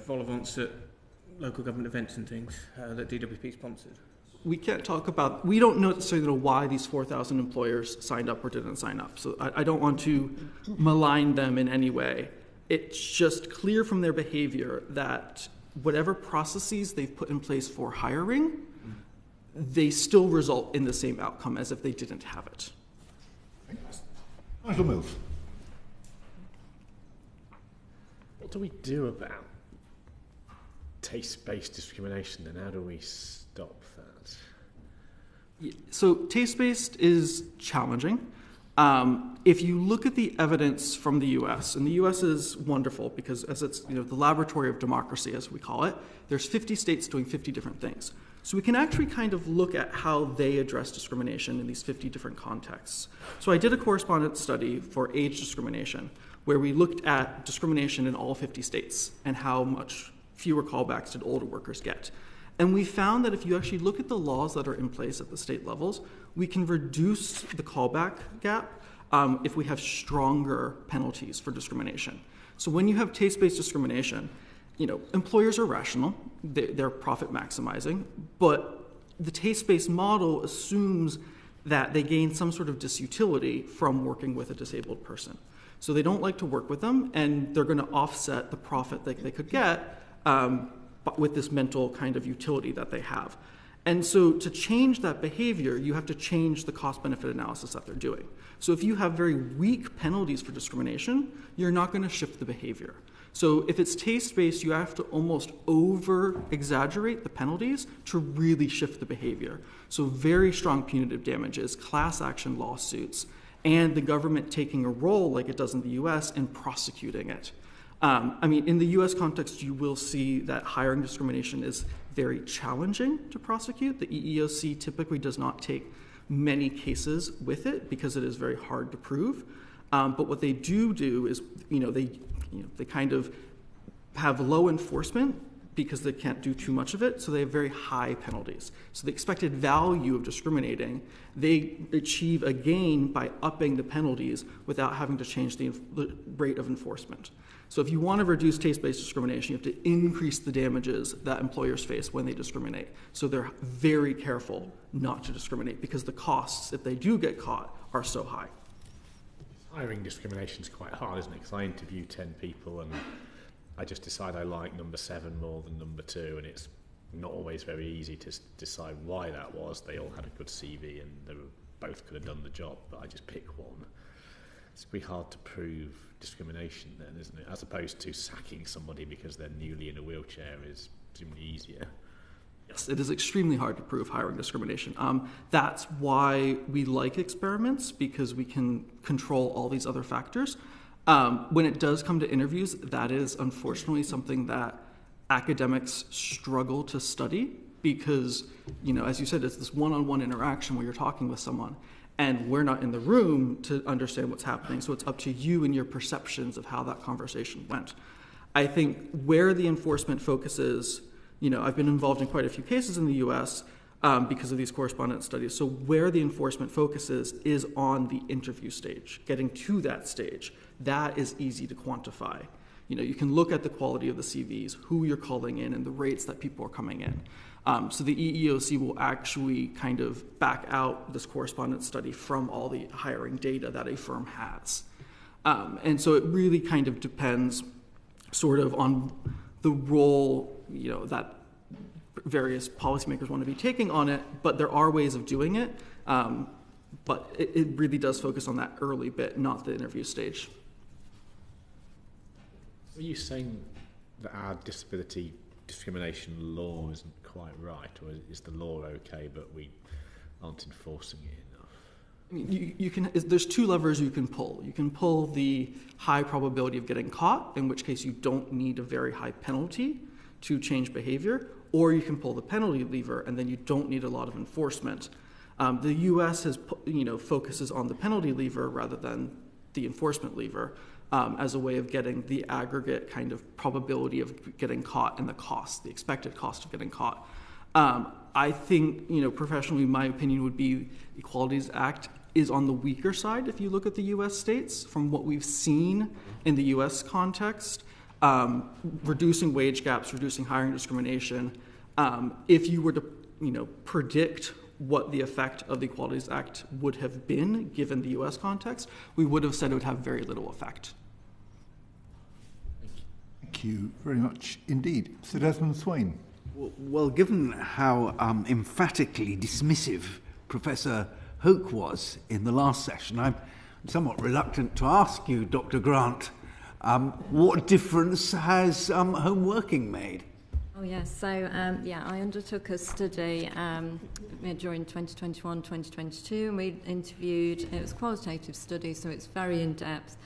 S10: vol-au-vents at local government events and things that DWP sponsored?
S12: We can't talk about, we don't necessarily know why these 4,000 employers signed up or didn't sign up. So I don't want to malign them in any way. It's just clear from their behavior that whatever processes they've put in place for hiring, they still result in the same outcome as if they didn't have it.
S2: Michael Mills.
S7: What do we do about taste-based discrimination, and how do we stop that?
S12: So taste-based is challenging. If you look at the evidence from the U.S., and the U.S. is wonderful because as it's the laboratory of democracy, as we call it, there's 50 states doing 50 different things. So we can actually kind of look at how they address discrimination in these 50 different contexts. So I did a correspondence study for age discrimination where we looked at discrimination in all 50 states and how much fewer callbacks did older workers get. And we found that if you actually look at the laws that are in place at the state levels, we can reduce the callback gap if we have stronger penalties for discrimination. So when you have taste-based discrimination, employers are rational, they're profit maximizing, but the taste-based model assumes that they gain some sort of disutility from working with a disabled person. So they don't like to work with them, and they're going to offset the profit that they could get but with this mental kind of utility that they have. And so to change that behavior, you have to change the cost-benefit analysis that they're doing. So if you have very weak penalties for discrimination, you're not going to shift the behavior. So if it's taste-based, you have to almost over-exaggerate the penalties to really shift the behavior. So very strong punitive damages, class action lawsuits, and the government taking a role, like it does in the US, in prosecuting it. In the US context, you will see that hiring discrimination is very challenging to prosecute. The EEOC typically does not take many cases with it because it is very hard to prove. But what they do is, they kind of have low enforcement because they can't do too much of it, so they have very high penalties. So the expected value of discriminating, they achieve a gain by upping the penalties without having to change the rate of enforcement. So if you want to reduce taste-based discrimination, you have to increase the damages that employers face when they discriminate. So they're very careful not to discriminate because the costs, if they do get caught, are so high.
S7: Hiring discrimination is quite hard, isn't it? Because I interview 10 people and I just decide I like number 7 more than number 2, and it's not always very easy to decide why that was. They all had a good CV and they both could have done the job, but I just pick one. It's pretty hard to prove discrimination then, isn't it? As opposed to sacking somebody because they're newly in a wheelchair is presumably easier.
S12: Yes, it is extremely hard to prove hiring discrimination. That's why we like experiments, because we can control all these other factors. When it does come to interviews, that is unfortunately something that academics struggle to study because, as you said, it's this one-on-one interaction where you're talking with someone and we're not in the room to understand what's happening. So it's up to you and your perceptions of how that conversation went. I think where the enforcement focuses, I've been involved in quite a few cases in the US because of these correspondence studies. So where the enforcement focuses is on the interview stage, getting to that stage. That is easy to quantify. You can look at the quality of the CVs, who you're calling in, and the rates that people are coming in. So the EEOC will actually kind of back out this correspondence study from all the hiring data that a firm has. And so it really kind of depends sort of on the role, that various policymakers want to be taking on it, but there are ways of doing it. But it really does focus on that early bit, not the interview stage.
S7: Are you saying that our disability discrimination law isn't quite right, or is the law okay, but we aren't enforcing it enough?
S12: You can. There's 2 levers you can pull. You can pull the high probability of getting caught, in which case you don't need a very high penalty to change behavior, or you can pull the penalty lever, and then you don't need a lot of enforcement. The U.S. has, focuses on the penalty lever rather than the enforcement lever. as a way of getting the aggregate kind of probability of getting caught and the expected cost of getting caught. I think, professionally, my opinion would be the Equalities Act is on the weaker side if you look at the U.S. states from what we've seen in the U.S. context. Reducing wage gaps, reducing hiring discrimination. If you were to, predict what the effect of the Equalities Act would have been given the U.S. context, we would have said it would have very little effect.
S2: Thank you very much indeed. Sir Desmond Swain.
S6: Well, given how emphatically dismissive Professor Hoque was in the last session, I'm somewhat reluctant to ask you, Dr. Grant, what difference has home working made?
S15: Oh, yes. So, I undertook a study during 2021-2022, and we interviewed, it was a qualitative study, so it's very in-depth.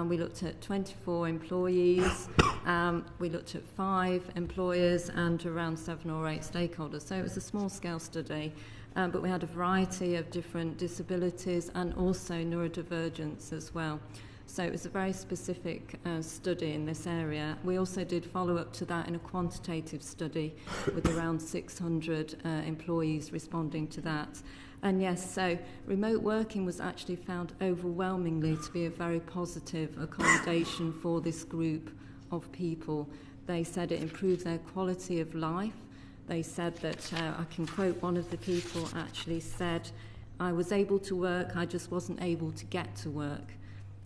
S15: We looked at 24 employees, we looked at 5 employers and around 7 or 8 stakeholders. So it was a small-scale study, but we had a variety of different disabilities and also neurodivergence as well. So it was a very specific study in this area. We also did follow up to that in a quantitative study with around 600 employees responding to that. And yes, so remote working was actually found overwhelmingly to be a very positive accommodation for this group of people. They said it improved their quality of life. They said that, I can quote one of the people actually said, "I was able to work, I just wasn't able to get to work."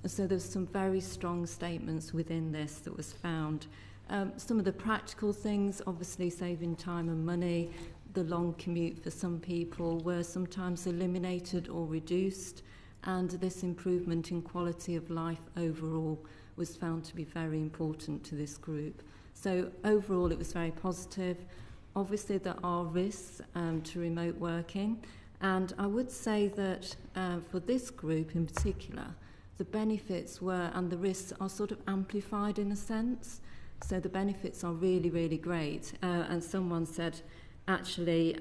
S15: So there's some very strong statements within this that was found. Some of the practical things, obviously saving time and money, the long commute for some people were sometimes eliminated or reduced, and this improvement in quality of life overall was found to be very important to this group. So overall it was very positive. Obviously there are risks to remote working, and I would say that for this group in particular, the benefits were, and the risks are sort of amplified in a sense. So the benefits are really, really great. And someone said, actually,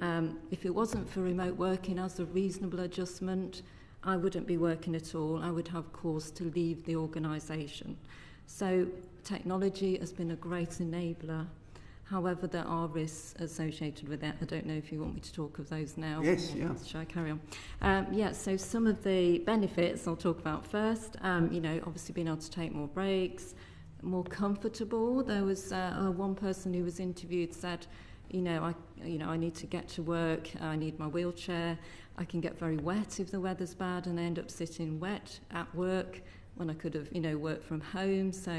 S15: if it wasn't for remote working as a reasonable adjustment, I wouldn't be working at all. I would have cause to leave the organisation. So technology has been a great enabler. However, there are risks associated with it. I don't know if you want me to talk of those now.
S6: Yes, yeah.
S15: Shall I carry on? So some of the benefits I'll talk about first. Obviously being able to take more breaks, more comfortable. There was one person who was interviewed said, I need to get to work. I need my wheelchair. I can get very wet if the weather's bad, and I end up sitting wet at work when I could have, worked from home. So,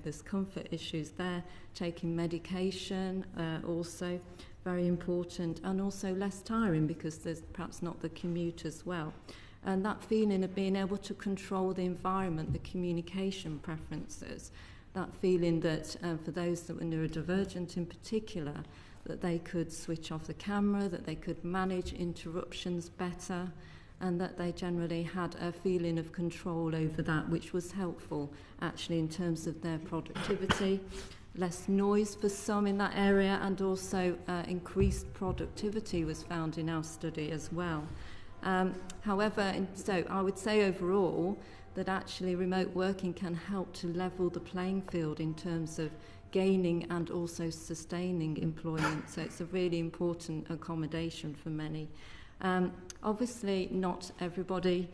S15: there's comfort issues there. Taking medication, also very important, and also less tiring because there's perhaps not the commute as well. And that feeling of being able to control the environment, the communication preferences, that feeling that for those that were neurodivergent in particular, that they could switch off the camera, that they could manage interruptions better, and that they generally had a feeling of control over that, which was helpful actually in terms of their productivity. Less noise for some in that area, and also increased productivity was found in our study as well. So I would say overall that actually remote working can help to level the playing field in terms of gaining and also sustaining employment. So it's a really important accommodation for many. Obviously, not everybody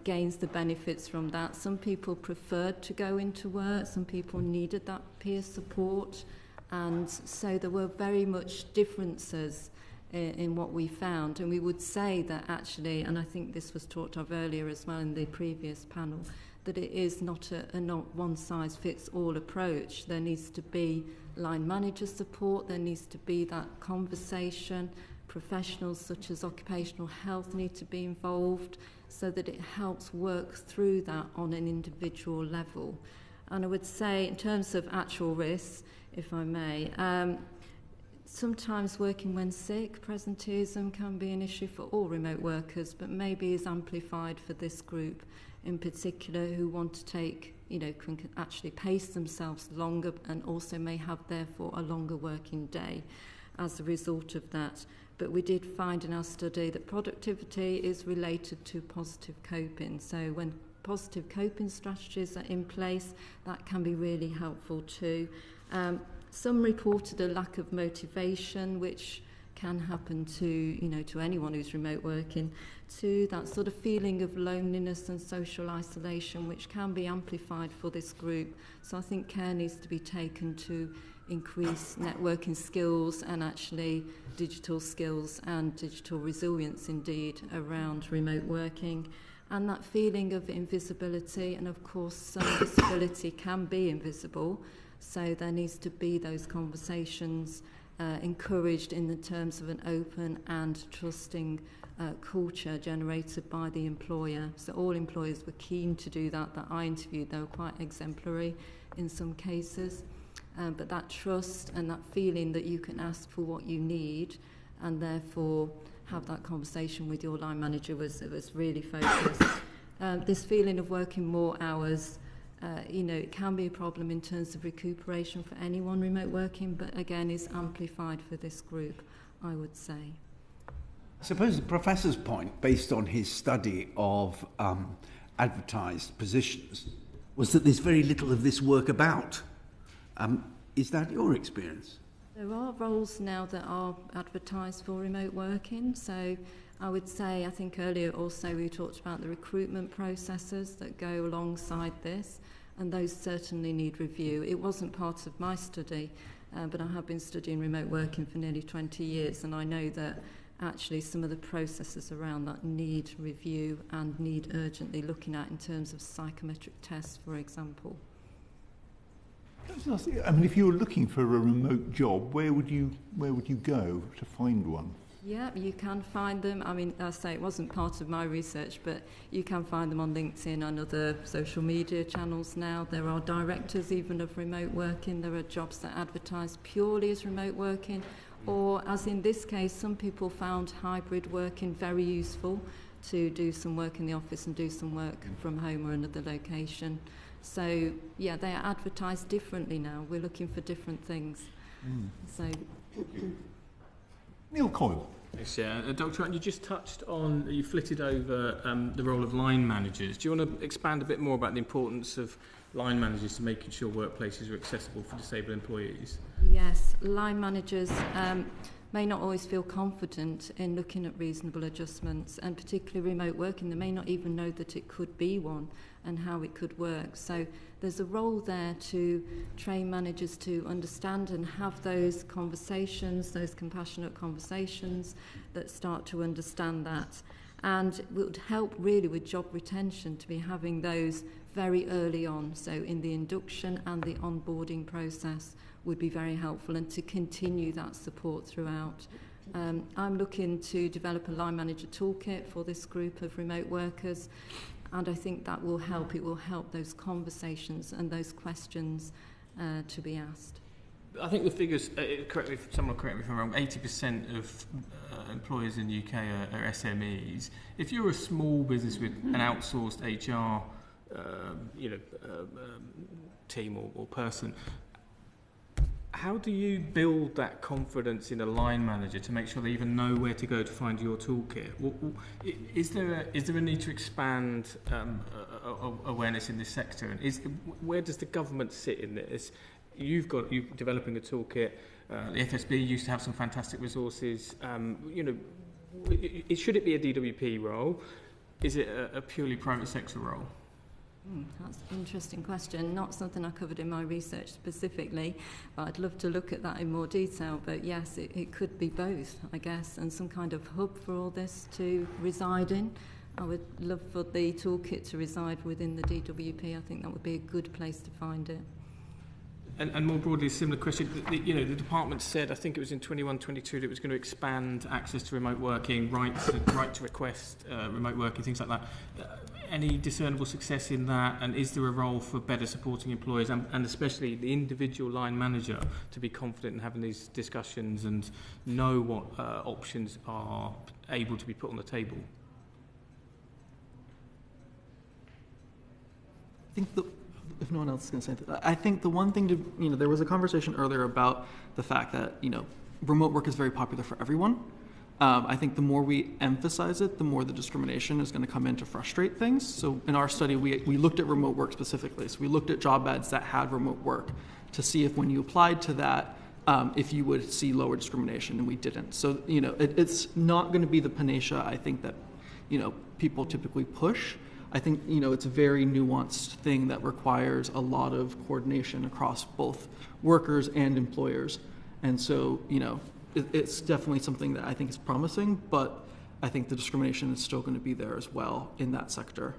S15: gains the benefits from that. Some people preferred to go into work, some people needed that peer support, and so there were very much differences in what we found. And we would say that actually, and I think this was talked of earlier as well in the previous panel, that it is not a not one-size-fits-all approach. There needs to be line manager support, there needs to be that conversation. Professionals such as occupational health need to be involved so that it helps work through that on an individual level. And I would say in terms of actual risks, if I may, sometimes working when sick, presenteeism can be an issue for all remote workers, but maybe is amplified for this group in particular who want to take, can actually pace themselves longer and also may have therefore a longer working day as a result of that. But we did find in our study that productivity is related to positive coping. So when positive coping strategies are in place, that can be really helpful too. Some reported a lack of motivation, which can happen to anyone who's remote working, to that sort of feeling of loneliness and social isolation, which can be amplified for this group. So I think care needs to be taken to increase networking skills and actually digital skills and digital resilience indeed around remote working. And that feeling of invisibility, and of course some disability can be invisible, so there needs to be those conversations encouraged in the terms of an open and trusting culture generated by the employer. So all employers were keen to do that I interviewed. They were quite exemplary in some cases. But that trust and that feeling that you can ask for what you need and therefore have that conversation with your line manager was really focused. This feeling of working more hours, it can be a problem in terms of recuperation for anyone remote working, but again is amplified for this group, I would say.
S6: I suppose the professor's point, based on his study of advertised positions, was that there's very little of this work about. Is that your experience?
S15: There are roles now that are advertised for remote working, so I would say, I think earlier also we talked about the recruitment processes that go alongside this, and those certainly need review. It wasn't part of my study, but I have been studying remote working for nearly 20 years, and I know that actually some of the processes around that need review and need urgently looking at in terms of psychometric tests, for example.
S2: I mean, if you were looking for a remote job, where would you go to find one?
S15: Yeah, you can find them. I mean, I say it wasn't part of my research, but you can find them on LinkedIn and other social media channels now. There are directors even of remote working. There are jobs that advertise purely as remote working, or as in this case, some people found hybrid working very useful to do some work in the office and do some work from home or another location. So, yeah, they are advertised differently now. We're looking for different things. So,
S2: Neil Coyle.
S10: Yes, yeah. Dr. Hunt, you just touched on, you flitted over the role of line managers. Do you want to expand a bit more about the importance of line managers to making sure workplaces are accessible for disabled employees?
S15: Yes, line managers may not always feel confident in looking at reasonable adjustments, and particularly remote working, they may not even know that it could be one and how it could work. So there's a role there to train managers to understand and have those conversations, those compassionate conversations that start to understand that. And it would help really with job retention to be having those very early on. So in the induction and the onboarding process would be very helpful, and to continue that support throughout. I'm looking to develop a line manager toolkit for this group of remote workers, and I think that will help. It will help those conversations and those questions to be asked.
S10: I think the figures, someone correct me if I'm wrong, 80% of employers in the UK are SMEs. If you're a small business with an outsourced HR team or person, how do you build that confidence in a line manager to make sure they even know where to go to find your toolkit? Is there a need to expand awareness in this sector? And where does the government sit in this? You're developing a toolkit. The FSB used to have some fantastic resources. Should it be a DWP role? Is it a purely private sector role?
S15: That's an interesting question. Not something I covered in my research specifically, but I'd love to look at that in more detail. But yes, it could be both, I guess, and some kind of hub for all this to reside in. I would love for the toolkit to reside within the DWP. I think that would be a good place to find it.
S10: And more broadly, a similar question. The department said, I think it was in 21-22, that it was going to expand access to remote working, right to request remote working, things like that. Any discernible success in that? And is there a role for better supporting employers and especially the individual line manager to be confident in having these discussions and know what options are able to be put on the table?
S12: I think if no one else is going to say anything, I think the one thing to, there was a conversation earlier about the fact that, remote work is very popular for everyone. I think the more we emphasize it, the more the discrimination is going to come in to frustrate things. So in our study, we looked at remote work specifically. So we looked at job ads that had remote work to see if when you applied to that, if you would see lower discrimination, and we didn't. So, it's not going to be the panacea, I think, that, people typically push. I think, it's a very nuanced thing that requires a lot of coordination across both workers and employers. And so, it's definitely something that I think is promising, but I think the discrimination is still going to be there as well in that sector.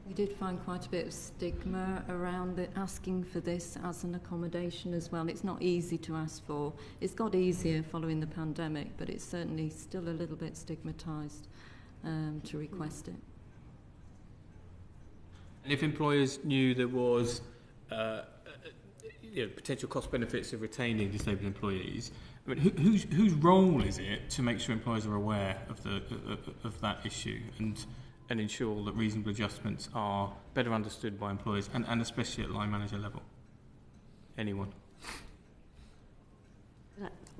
S15: We did find quite a bit of stigma around asking for this as an accommodation as well. It's not easy to ask for. It's got easier following the pandemic, but it's certainly still a little bit stigmatised to request it.
S10: And if employers knew there was potential cost benefits of retaining disabled employees, I mean, whose role is it to make sure employers are aware of that issue and ensure that reasonable adjustments are better understood by employers and especially at line manager level? Anyone?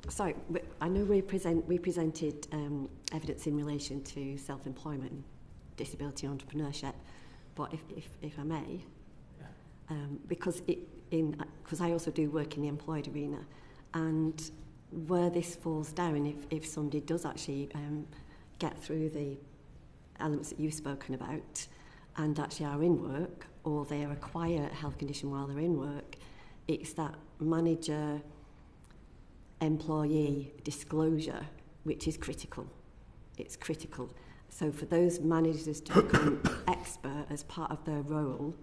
S13: Sorry, I know we presented evidence in relation to self-employment, disability entrepreneurship, but if I may, because I also do work in the employed arena, and where this falls down, if somebody does actually get through the elements that you've spoken about and actually are in work, or they acquire a health condition while they're in work, it's that manager employee disclosure which is critical. It's critical. So for those managers to become expert as part of their role,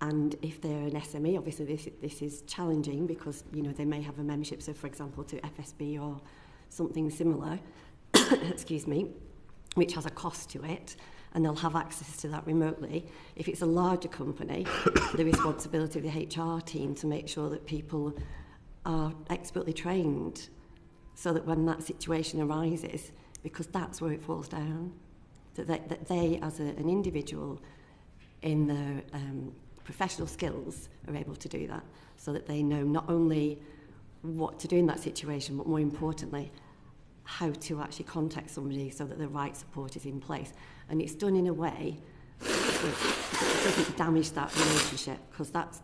S13: and if they're an SME, obviously this is challenging because they may have a membership, so for example to FSB or something similar, excuse me, which has a cost to it, and they'll have access to that remotely. If it's a larger company, the responsibility of the HR team to make sure that people are expertly trained so that when that situation arises, because that's where it falls down, that they as an individual in their professional skills are able to do that, so that they know not only what to do in that situation, but more importantly, how to actually contact somebody so that the right support is in place. And it's done in a way that doesn't damage that relationship, because that's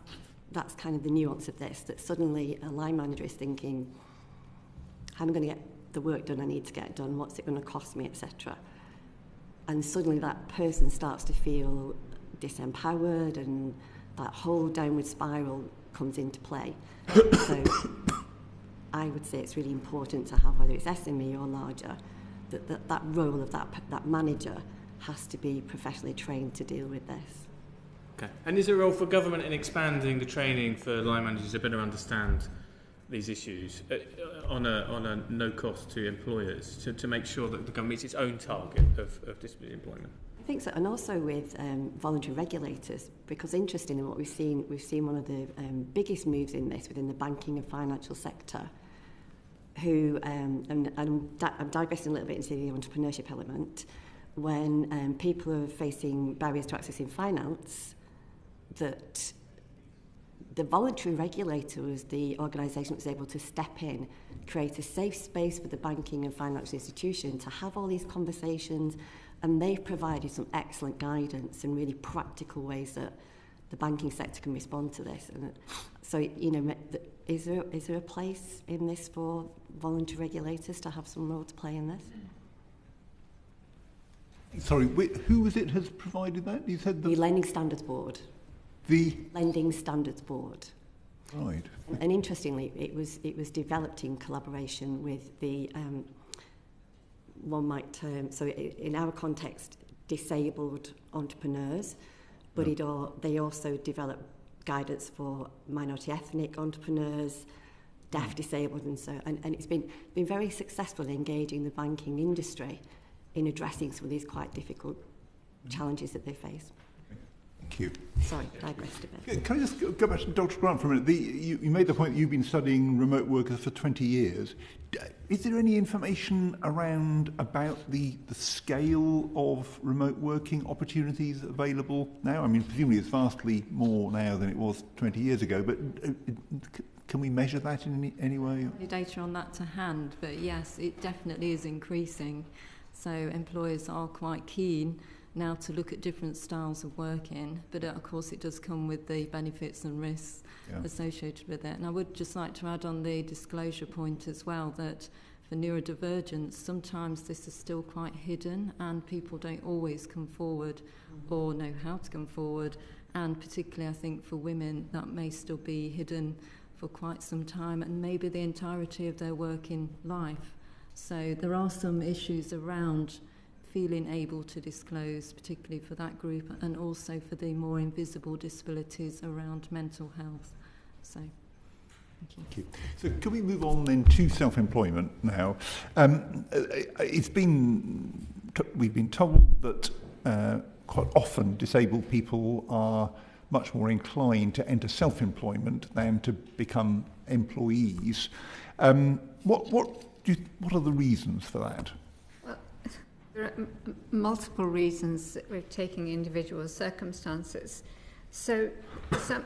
S13: kind of the nuance of this, that suddenly a line manager is thinking, how am I going to get the work done I need to get done, what's it going to cost me, etc. And suddenly that person starts to feel disempowered, and that whole downward spiral comes into play. So I would say it's really important to have, whether it's SME or larger, that role of that manager has to be professionally trained to deal with this.
S10: Okay. And is there a role for government in expanding the training for line managers to better understand these issues on a no cost to employers to make sure that the government meets its own target of disability employment?
S13: I think so, and also with voluntary regulators, because interestingly what we've seen one of the biggest moves in this within the banking and financial sector, who, and I'm digressing a little bit into the entrepreneurship element, when people are facing barriers to accessing finance, that the voluntary regulator was the organisation that was able to step in, create a safe space for the banking and financial institution to have all these conversations, and they've provided some excellent guidance and really practical ways that the banking sector can respond to this. And so, is there a place in this for voluntary regulators to have some role to play in this?
S2: Sorry, who was it has provided that? You said
S13: the Lending Standards Board.
S2: The
S13: Lending Standards Board.
S2: Right.
S13: And interestingly, it was developed in collaboration with the one might term, so in our context, disabled entrepreneurs, but they also develop guidance for minority ethnic entrepreneurs, deaf, disabled, and so, and it's been very successful in engaging the banking industry in addressing some of these quite difficult challenges that they face.
S2: Thank you.
S13: Sorry, digressed a bit.
S2: Can I just go back to Dr. Grant for a minute? You made the point that you've been studying remote workers for 20 years. Is there any information about the scale of remote working opportunities available now? I mean, presumably it's vastly more now than it was 20 years ago, but can we measure that in any way?
S15: No data on that to hand, but yes, it definitely is increasing. So employers are quite keen now to look at different styles of working, but of course it does come with the benefits and risks associated with it. And I would just like to add on the disclosure point as well, that for neurodivergence, sometimes this is still quite hidden and people don't always come forward or know how to come forward. And particularly, I think, for women, that may still be hidden for quite some time and maybe the entirety of their working life. So there are some issues around feeling able to disclose, particularly for that group, and also for the more invisible disabilities around mental health. So, thank you.
S2: So can we move on then to self-employment now? We've been told that quite often disabled people are much more inclined to enter self-employment than to become employees. What are the reasons for that?
S14: Well, there are multiple reasons that we're taking individual circumstances. So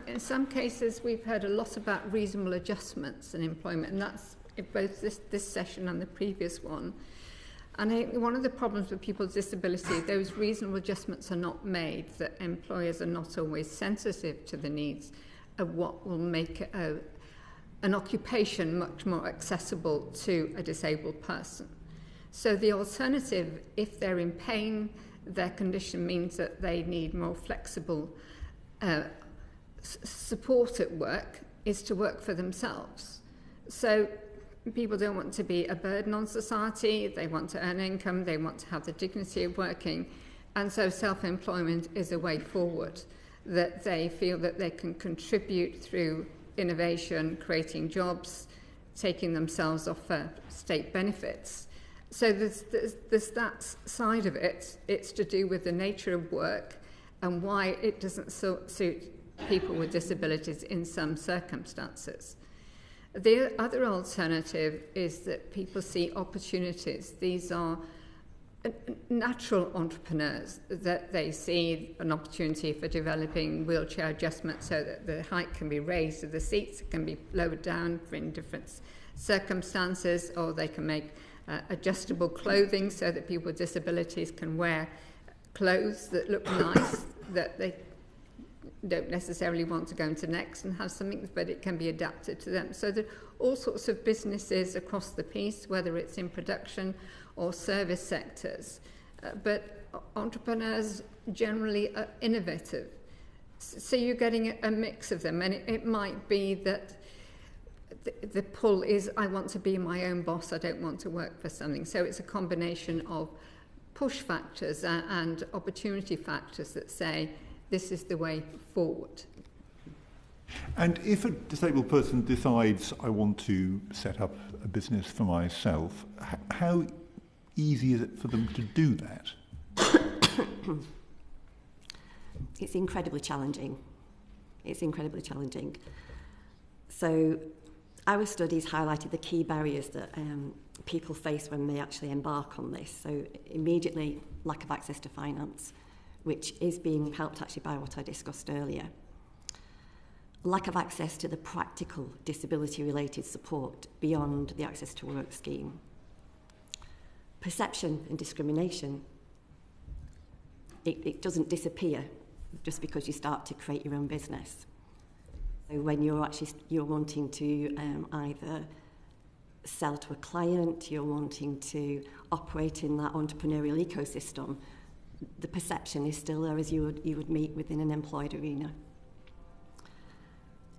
S14: in some cases we've heard a lot about reasonable adjustments in employment, and that's in both this session and the previous one. And I think one of the problems with people with disability, those reasonable adjustments are not made, that employers are not always sensitive to the needs of what will make an occupation much more accessible to a disabled person. So the alternative, if they're in pain, their condition means that they need more flexible support at work, is to work for themselves. So people don't want to be a burden on society, they want to earn income, they want to have the dignity of working, and so self-employment is a way forward, that they feel that they can contribute through innovation, creating jobs, taking themselves off state benefits. So there's that side of it. It's to do with the nature of work and why it doesn't suit people with disabilities in some circumstances. The other alternative is that people see opportunities. These are natural entrepreneurs, that they see an opportunity for developing wheelchair adjustment so that the height can be raised of the seats, can be lowered down for in different circumstances, or they can make adjustable clothing so that people with disabilities can wear clothes that look nice, that they don't necessarily want to go into next and have something, but it can be adapted to them. So there are all sorts of businesses across the piece, whether it's in production or service sectors. But entrepreneurs generally are innovative. So you're getting a mix of them, and it might be that the pull is, I want to be my own boss, I don't want to work for something. So it's a combination of push factors and opportunity factors that say, this is the way forward.
S2: And if a disabled person decides, I want to set up a business for myself, how easy is it for them to do that?
S13: It's incredibly challenging. It's incredibly challenging. So our studies highlighted the key barriers that people face when they actually embark on this. So immediately, lack of access to finance, which is being helped actually by what I discussed earlier. Lack of access to the practical disability-related support beyond the Access to Work scheme. Perception and discrimination. It doesn't disappear just because you start to create your own business. So when you're wanting to either sell to a client, you're wanting to operate in that entrepreneurial ecosystem, the perception is still there as you would meet within an employed arena.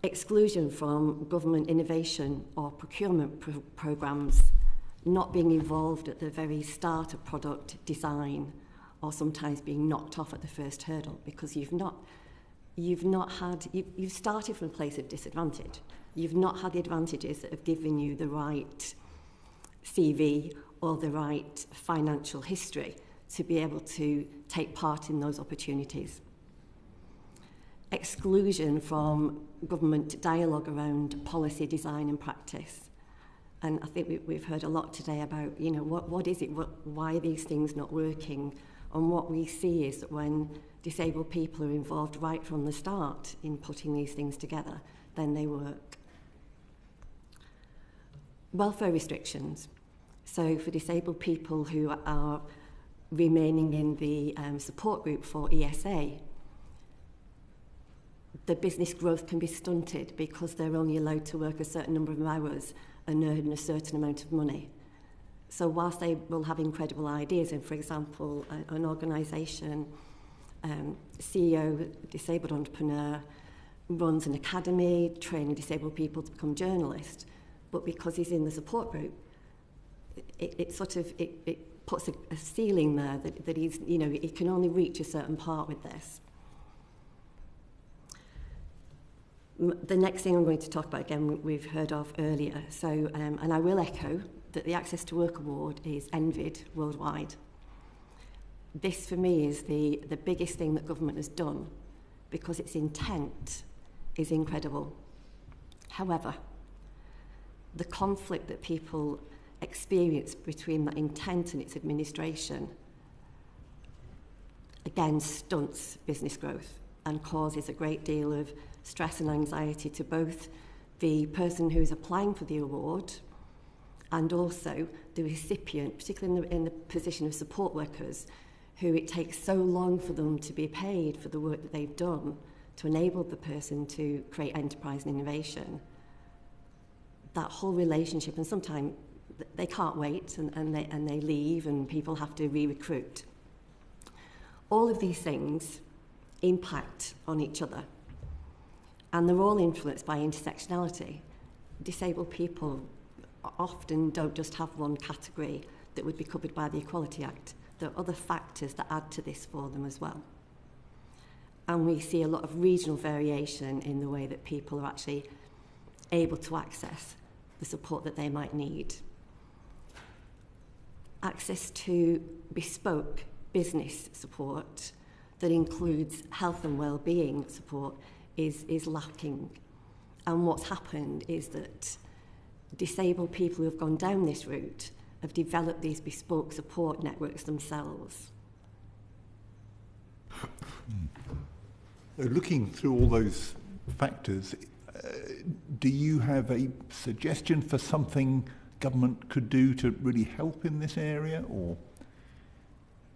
S13: Exclusion from government innovation or procurement programs, not being involved at the very start of product design, or sometimes being knocked off at the first hurdle because you've started from a place of disadvantage. You've not had the advantages that have given you the right CV or the right financial history to be able to take part in those opportunities. Exclusion from government dialogue around policy design and practice. And I think we've heard a lot today about, what is it, why are these things not working? And what we see is that when disabled people are involved right from the start in putting these things together, then they work. welfare restrictions. So for disabled people who are remaining in the support group for ESA, the business growth can be stunted because they're only allowed to work a certain number of hours and earn a certain amount of money. So whilst they will have incredible ideas, and for example, an organisation, CEO, disabled entrepreneur, runs an academy training disabled people to become journalists, but because he's in the support group, it puts a ceiling there that he's, you know, he can only reach a certain part with this. The next thing I'm going to talk about, again, we've heard of earlier. So, and I will echo that the Access to Work Award is envied worldwide. This, for me, is the biggest thing that government has done because its intent is incredible. However, the conflict that people experience between that intent and its administration, again, stunts business growth and causes a great deal of stress and anxiety to both the person who's applying for the award and also the recipient, particularly in the position of support workers, who it takes so long for them to be paid for the work that they've done to enable the person to create enterprise and innovation. That whole relationship, and sometimes they can't wait and they leave and people have to re-recruit. All of these things impact on each other. And they're all influenced by intersectionality. Disabled people often don't just have one category that would be covered by the Equality Act. There are other factors that add to this for them as well. And we see a lot of regional variation in the way that people are actually able to access the support that they might need. Access to bespoke business support that includes health and well-being support is lacking. And what's happened is that disabled people who have gone down this route have developed these bespoke support networks themselves.
S2: Looking through all those factors, do you have a suggestion for something government could do to really help in this area, or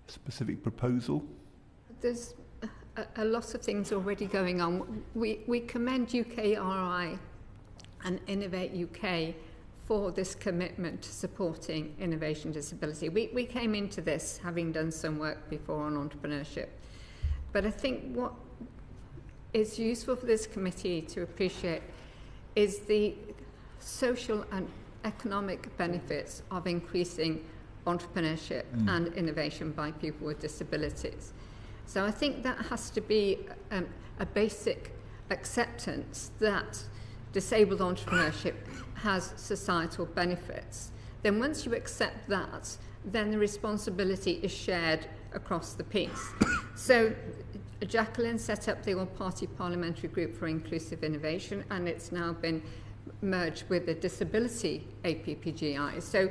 S2: a specific proposal?
S14: There's a lot of things already going on. We commend UKRI and Innovate UK for this commitment to supporting innovation disability. We came into this having done some work before on entrepreneurship. But I think what is useful for this committee to appreciate is the social and economic benefits of increasing entrepreneurship and innovation by people with disabilities. So I think that has to be a basic acceptance that disabled entrepreneurship has societal benefits. Then once you accept that, then the responsibility is shared across the piece. So Jacqueline set up the All-Party Parliamentary Group for Inclusive Innovation, and it's now been merged with the Disability APPGI. So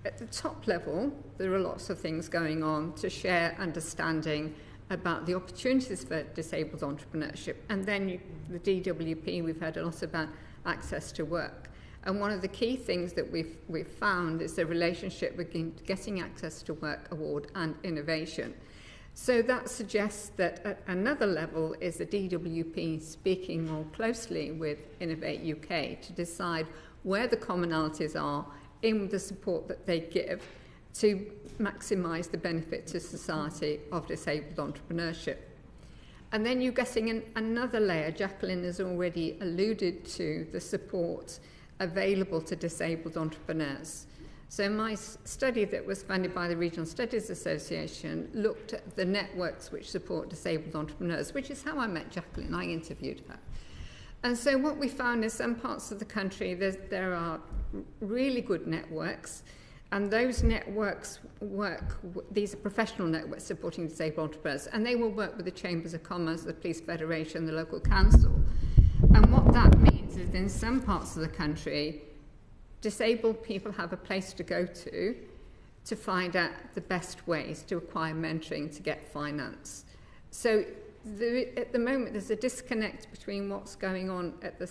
S14: at the top level, there are lots of things going on to share understanding about the opportunities for disabled entrepreneurship. And then the DWP, we've heard a lot about access to work. And one of the key things that we've found is the relationship between Getting Access to Work Award and innovation. So that suggests that at another level is the DWP speaking more closely with Innovate UK to decide where the commonalities are in the support that they give to maximise the benefit to society of disabled entrepreneurship. And then you're getting another layer. Jacqueline has already alluded to the support available to disabled entrepreneurs. So my study that was funded by the Regional Studies Association looked at the networks which support disabled entrepreneurs, which is how I met Jacqueline. I interviewed her. And so what we found is some parts of the country, there are really good networks, and those networks these are professional networks supporting disabled entrepreneurs, and they will work with the Chambers of Commerce, the Police Federation, the local council. And what that means is in some parts of the country, disabled people have a place to go to find out the best ways to acquire mentoring to get finance. So at the moment, there's a disconnect between what's going on at the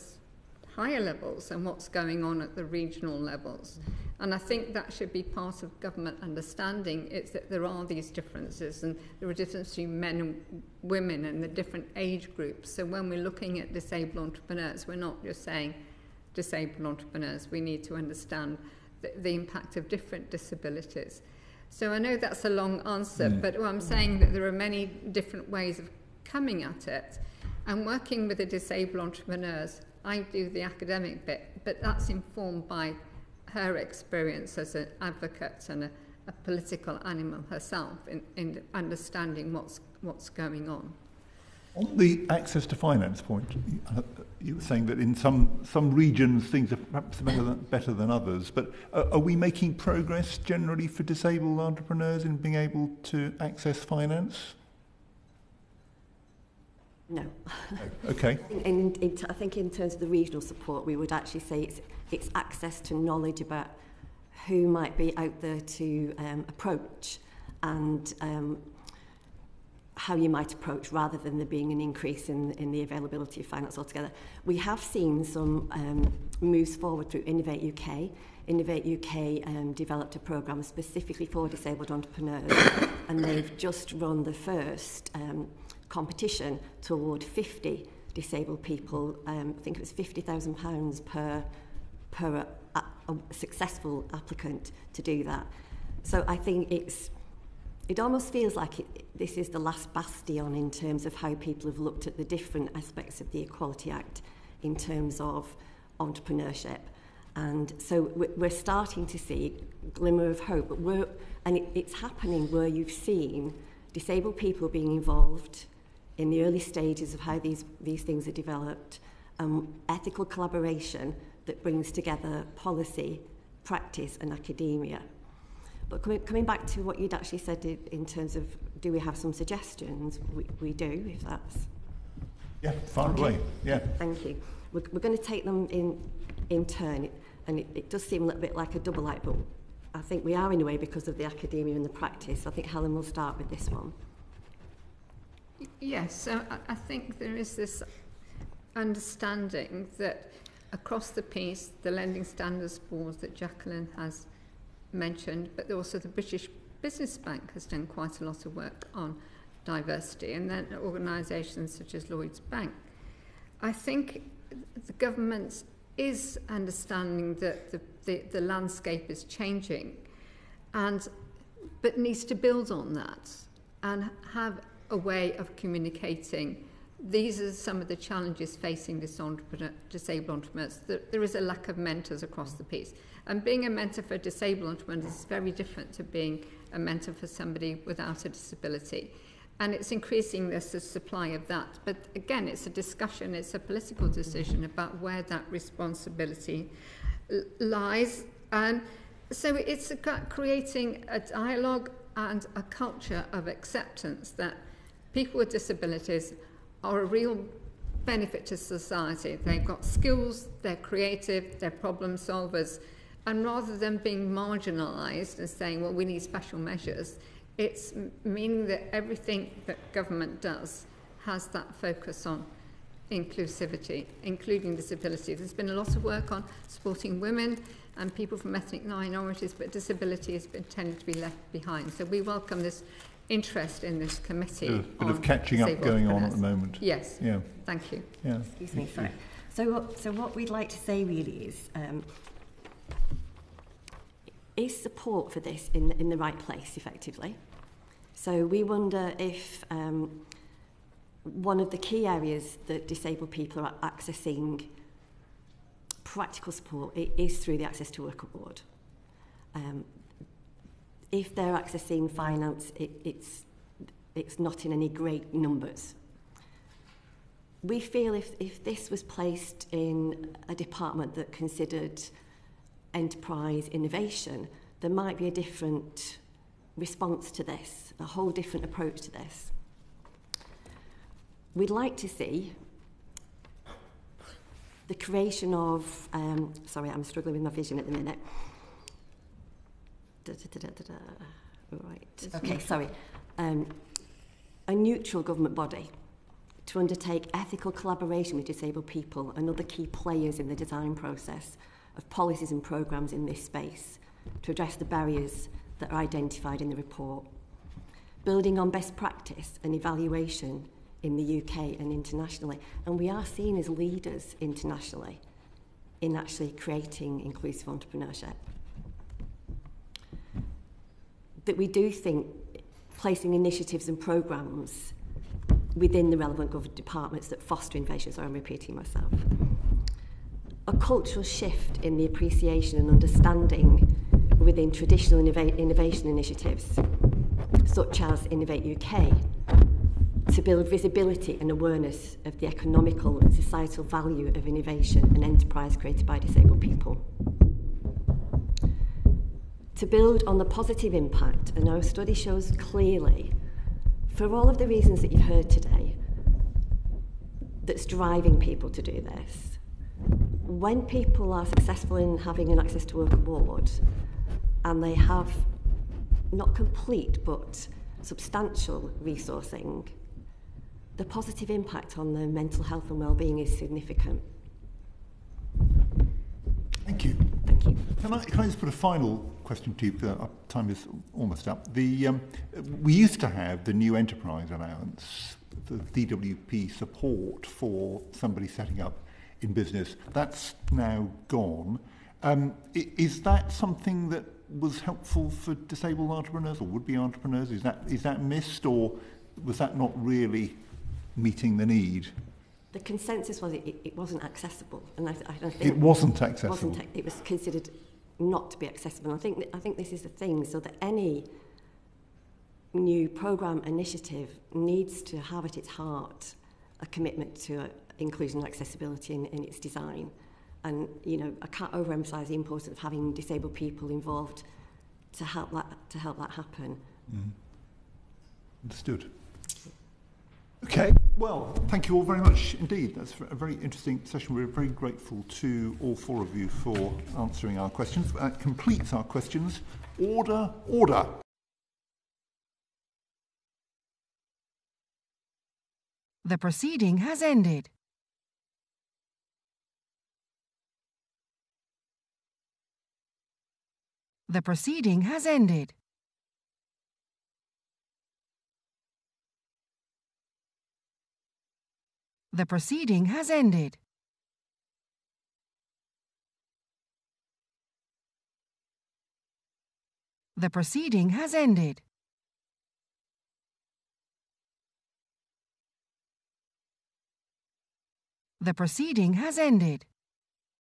S14: higher levels and what's going on at the regional levels. And I think that should be part of government understanding, is that there are these differences, and there are differences between men and women and the different age groups. So when we're looking at disabled entrepreneurs, we're not just saying disabled entrepreneurs. We need to understand the impact of different disabilities. So I know that's a long answer, but I'm saying that there are many different ways of coming at it. And working with the disabled entrepreneurs, I do the academic bit, but that's informed by her experience as an advocate and a political animal herself in understanding what's going on.
S2: On the access to finance point, you were saying that in some regions things are perhaps better than others, but are we making progress generally for disabled entrepreneurs in being able to access finance?
S13: No.
S2: Okay.
S13: I think in terms of the regional support, we would actually say it's access to knowledge about who might be out there to approach, and how you might approach, rather than there being an increase in the availability of finance altogether. We have seen some moves forward through Innovate UK. Innovate UK developed a programme specifically for disabled entrepreneurs, and they've just run the first competition to award 50 disabled people. I think it was £50,000 per a successful applicant to do that. So I think it almost feels like this is the last bastion in terms of how people have looked at the different aspects of the Equality Act in terms of entrepreneurship. And so we're starting to see a glimmer of hope, but it's happening where you've seen disabled people being involved in the early stages of how these things are developed, ethical collaboration that brings together policy, practice and academia. But coming back to what you'd actually said in terms of, do we have some suggestions? We do, if that's...
S2: Yeah, far away, yeah.
S13: Thank you. We're going to take them in turn, and it does seem a little bit like a double light, but I think we are in a way because of the academia and the practice. I think Helen will start with this one.
S14: Yes, so I think there is this understanding that across the piece, the Lending Standards Board that Jacqueline has mentioned, but also the British Business Bank has done quite a lot of work on diversity, and then organisations such as Lloyds Bank. I think the government is understanding that the landscape is changing, but needs to build on that and have a way of communicating. These are some of the challenges facing disabled entrepreneurs. There is a lack of mentors across the piece. And being a mentor for disabled entrepreneurs is very different to being a mentor for somebody without a disability. And it's increasing the supply of that. But again, it's a discussion, it's a political decision about where that responsibility lies. And so it's creating a dialogue and a culture of acceptance that people with disabilities are a real benefit to society. They've got skills, they're creative, they're problem solvers. And rather than being marginalised and saying, well, we need special measures, it's meaning that everything that government does has that focus on inclusivity, including disability. There's been a lot of work on supporting women and people from ethnic minorities, but disability has been tended to be left behind. So we welcome this interest in this committee.
S2: There's a bit of catching up going on at the moment.
S14: Yes.
S2: Yeah.
S14: Thank you.
S2: Yeah.
S13: Excuse me, sorry. So what we'd like to say really is support for this in the right place, effectively. So we wonder if one of the key areas that disabled people are accessing practical support is through the Access to Work Award. If they're accessing finance, it's not in any great numbers. We feel if this was placed in a department that considered enterprise innovation, there might be a different response to this, a whole different approach to this. We'd like to see the creation of, sorry, I'm struggling with my vision at the minute. Right, okay, sorry. A neutral government body to undertake ethical collaboration with disabled people and other key players in the design process of policies and programmes in this space to address the barriers that are identified in the report, building on best practice and evaluation in the UK and internationally. And we are seen as leaders internationally in actually creating inclusive entrepreneurship. That we do think placing initiatives and programmes within the relevant government departments that foster innovation, so I'm repeating myself. A cultural shift in the appreciation and understanding within traditional innovation initiatives, such as Innovate UK, to build visibility and awareness of the economical and societal value of innovation and enterprise created by disabled people. To build on the positive impact, and our study shows clearly, for all of the reasons that you've heard today, that's driving people to do this. When people are successful in having an Access to Work award, and they have not complete but substantial resourcing, the positive impact on their mental health and well-being is significant.
S2: Thank you.
S13: Thank you.
S2: Can I just put a final question to you? Our time is almost up. We used to have the New Enterprise Allowance, the DWP support for somebody setting up in business. That's now gone. Is that something that was helpful for disabled entrepreneurs or would-be entrepreneurs? Is that missed, or was that not really meeting the need?
S13: The consensus was it wasn't accessible, and I don't think
S2: it wasn't accessible.
S13: It was considered not to be accessible. And I think this is the thing. So that any new programme initiative needs to have at its heart a commitment to inclusion and accessibility in its design. And I can't overemphasise the importance of having disabled people involved to help that happen.
S2: Mm. Understood. Okay, well, thank you all very much indeed. That's a very interesting session. We're very grateful to all four of you for answering our questions. That completes our questions. Order, order.
S11: The proceeding has ended. The proceeding has ended. The proceeding has ended. The proceeding has ended. The proceeding has ended.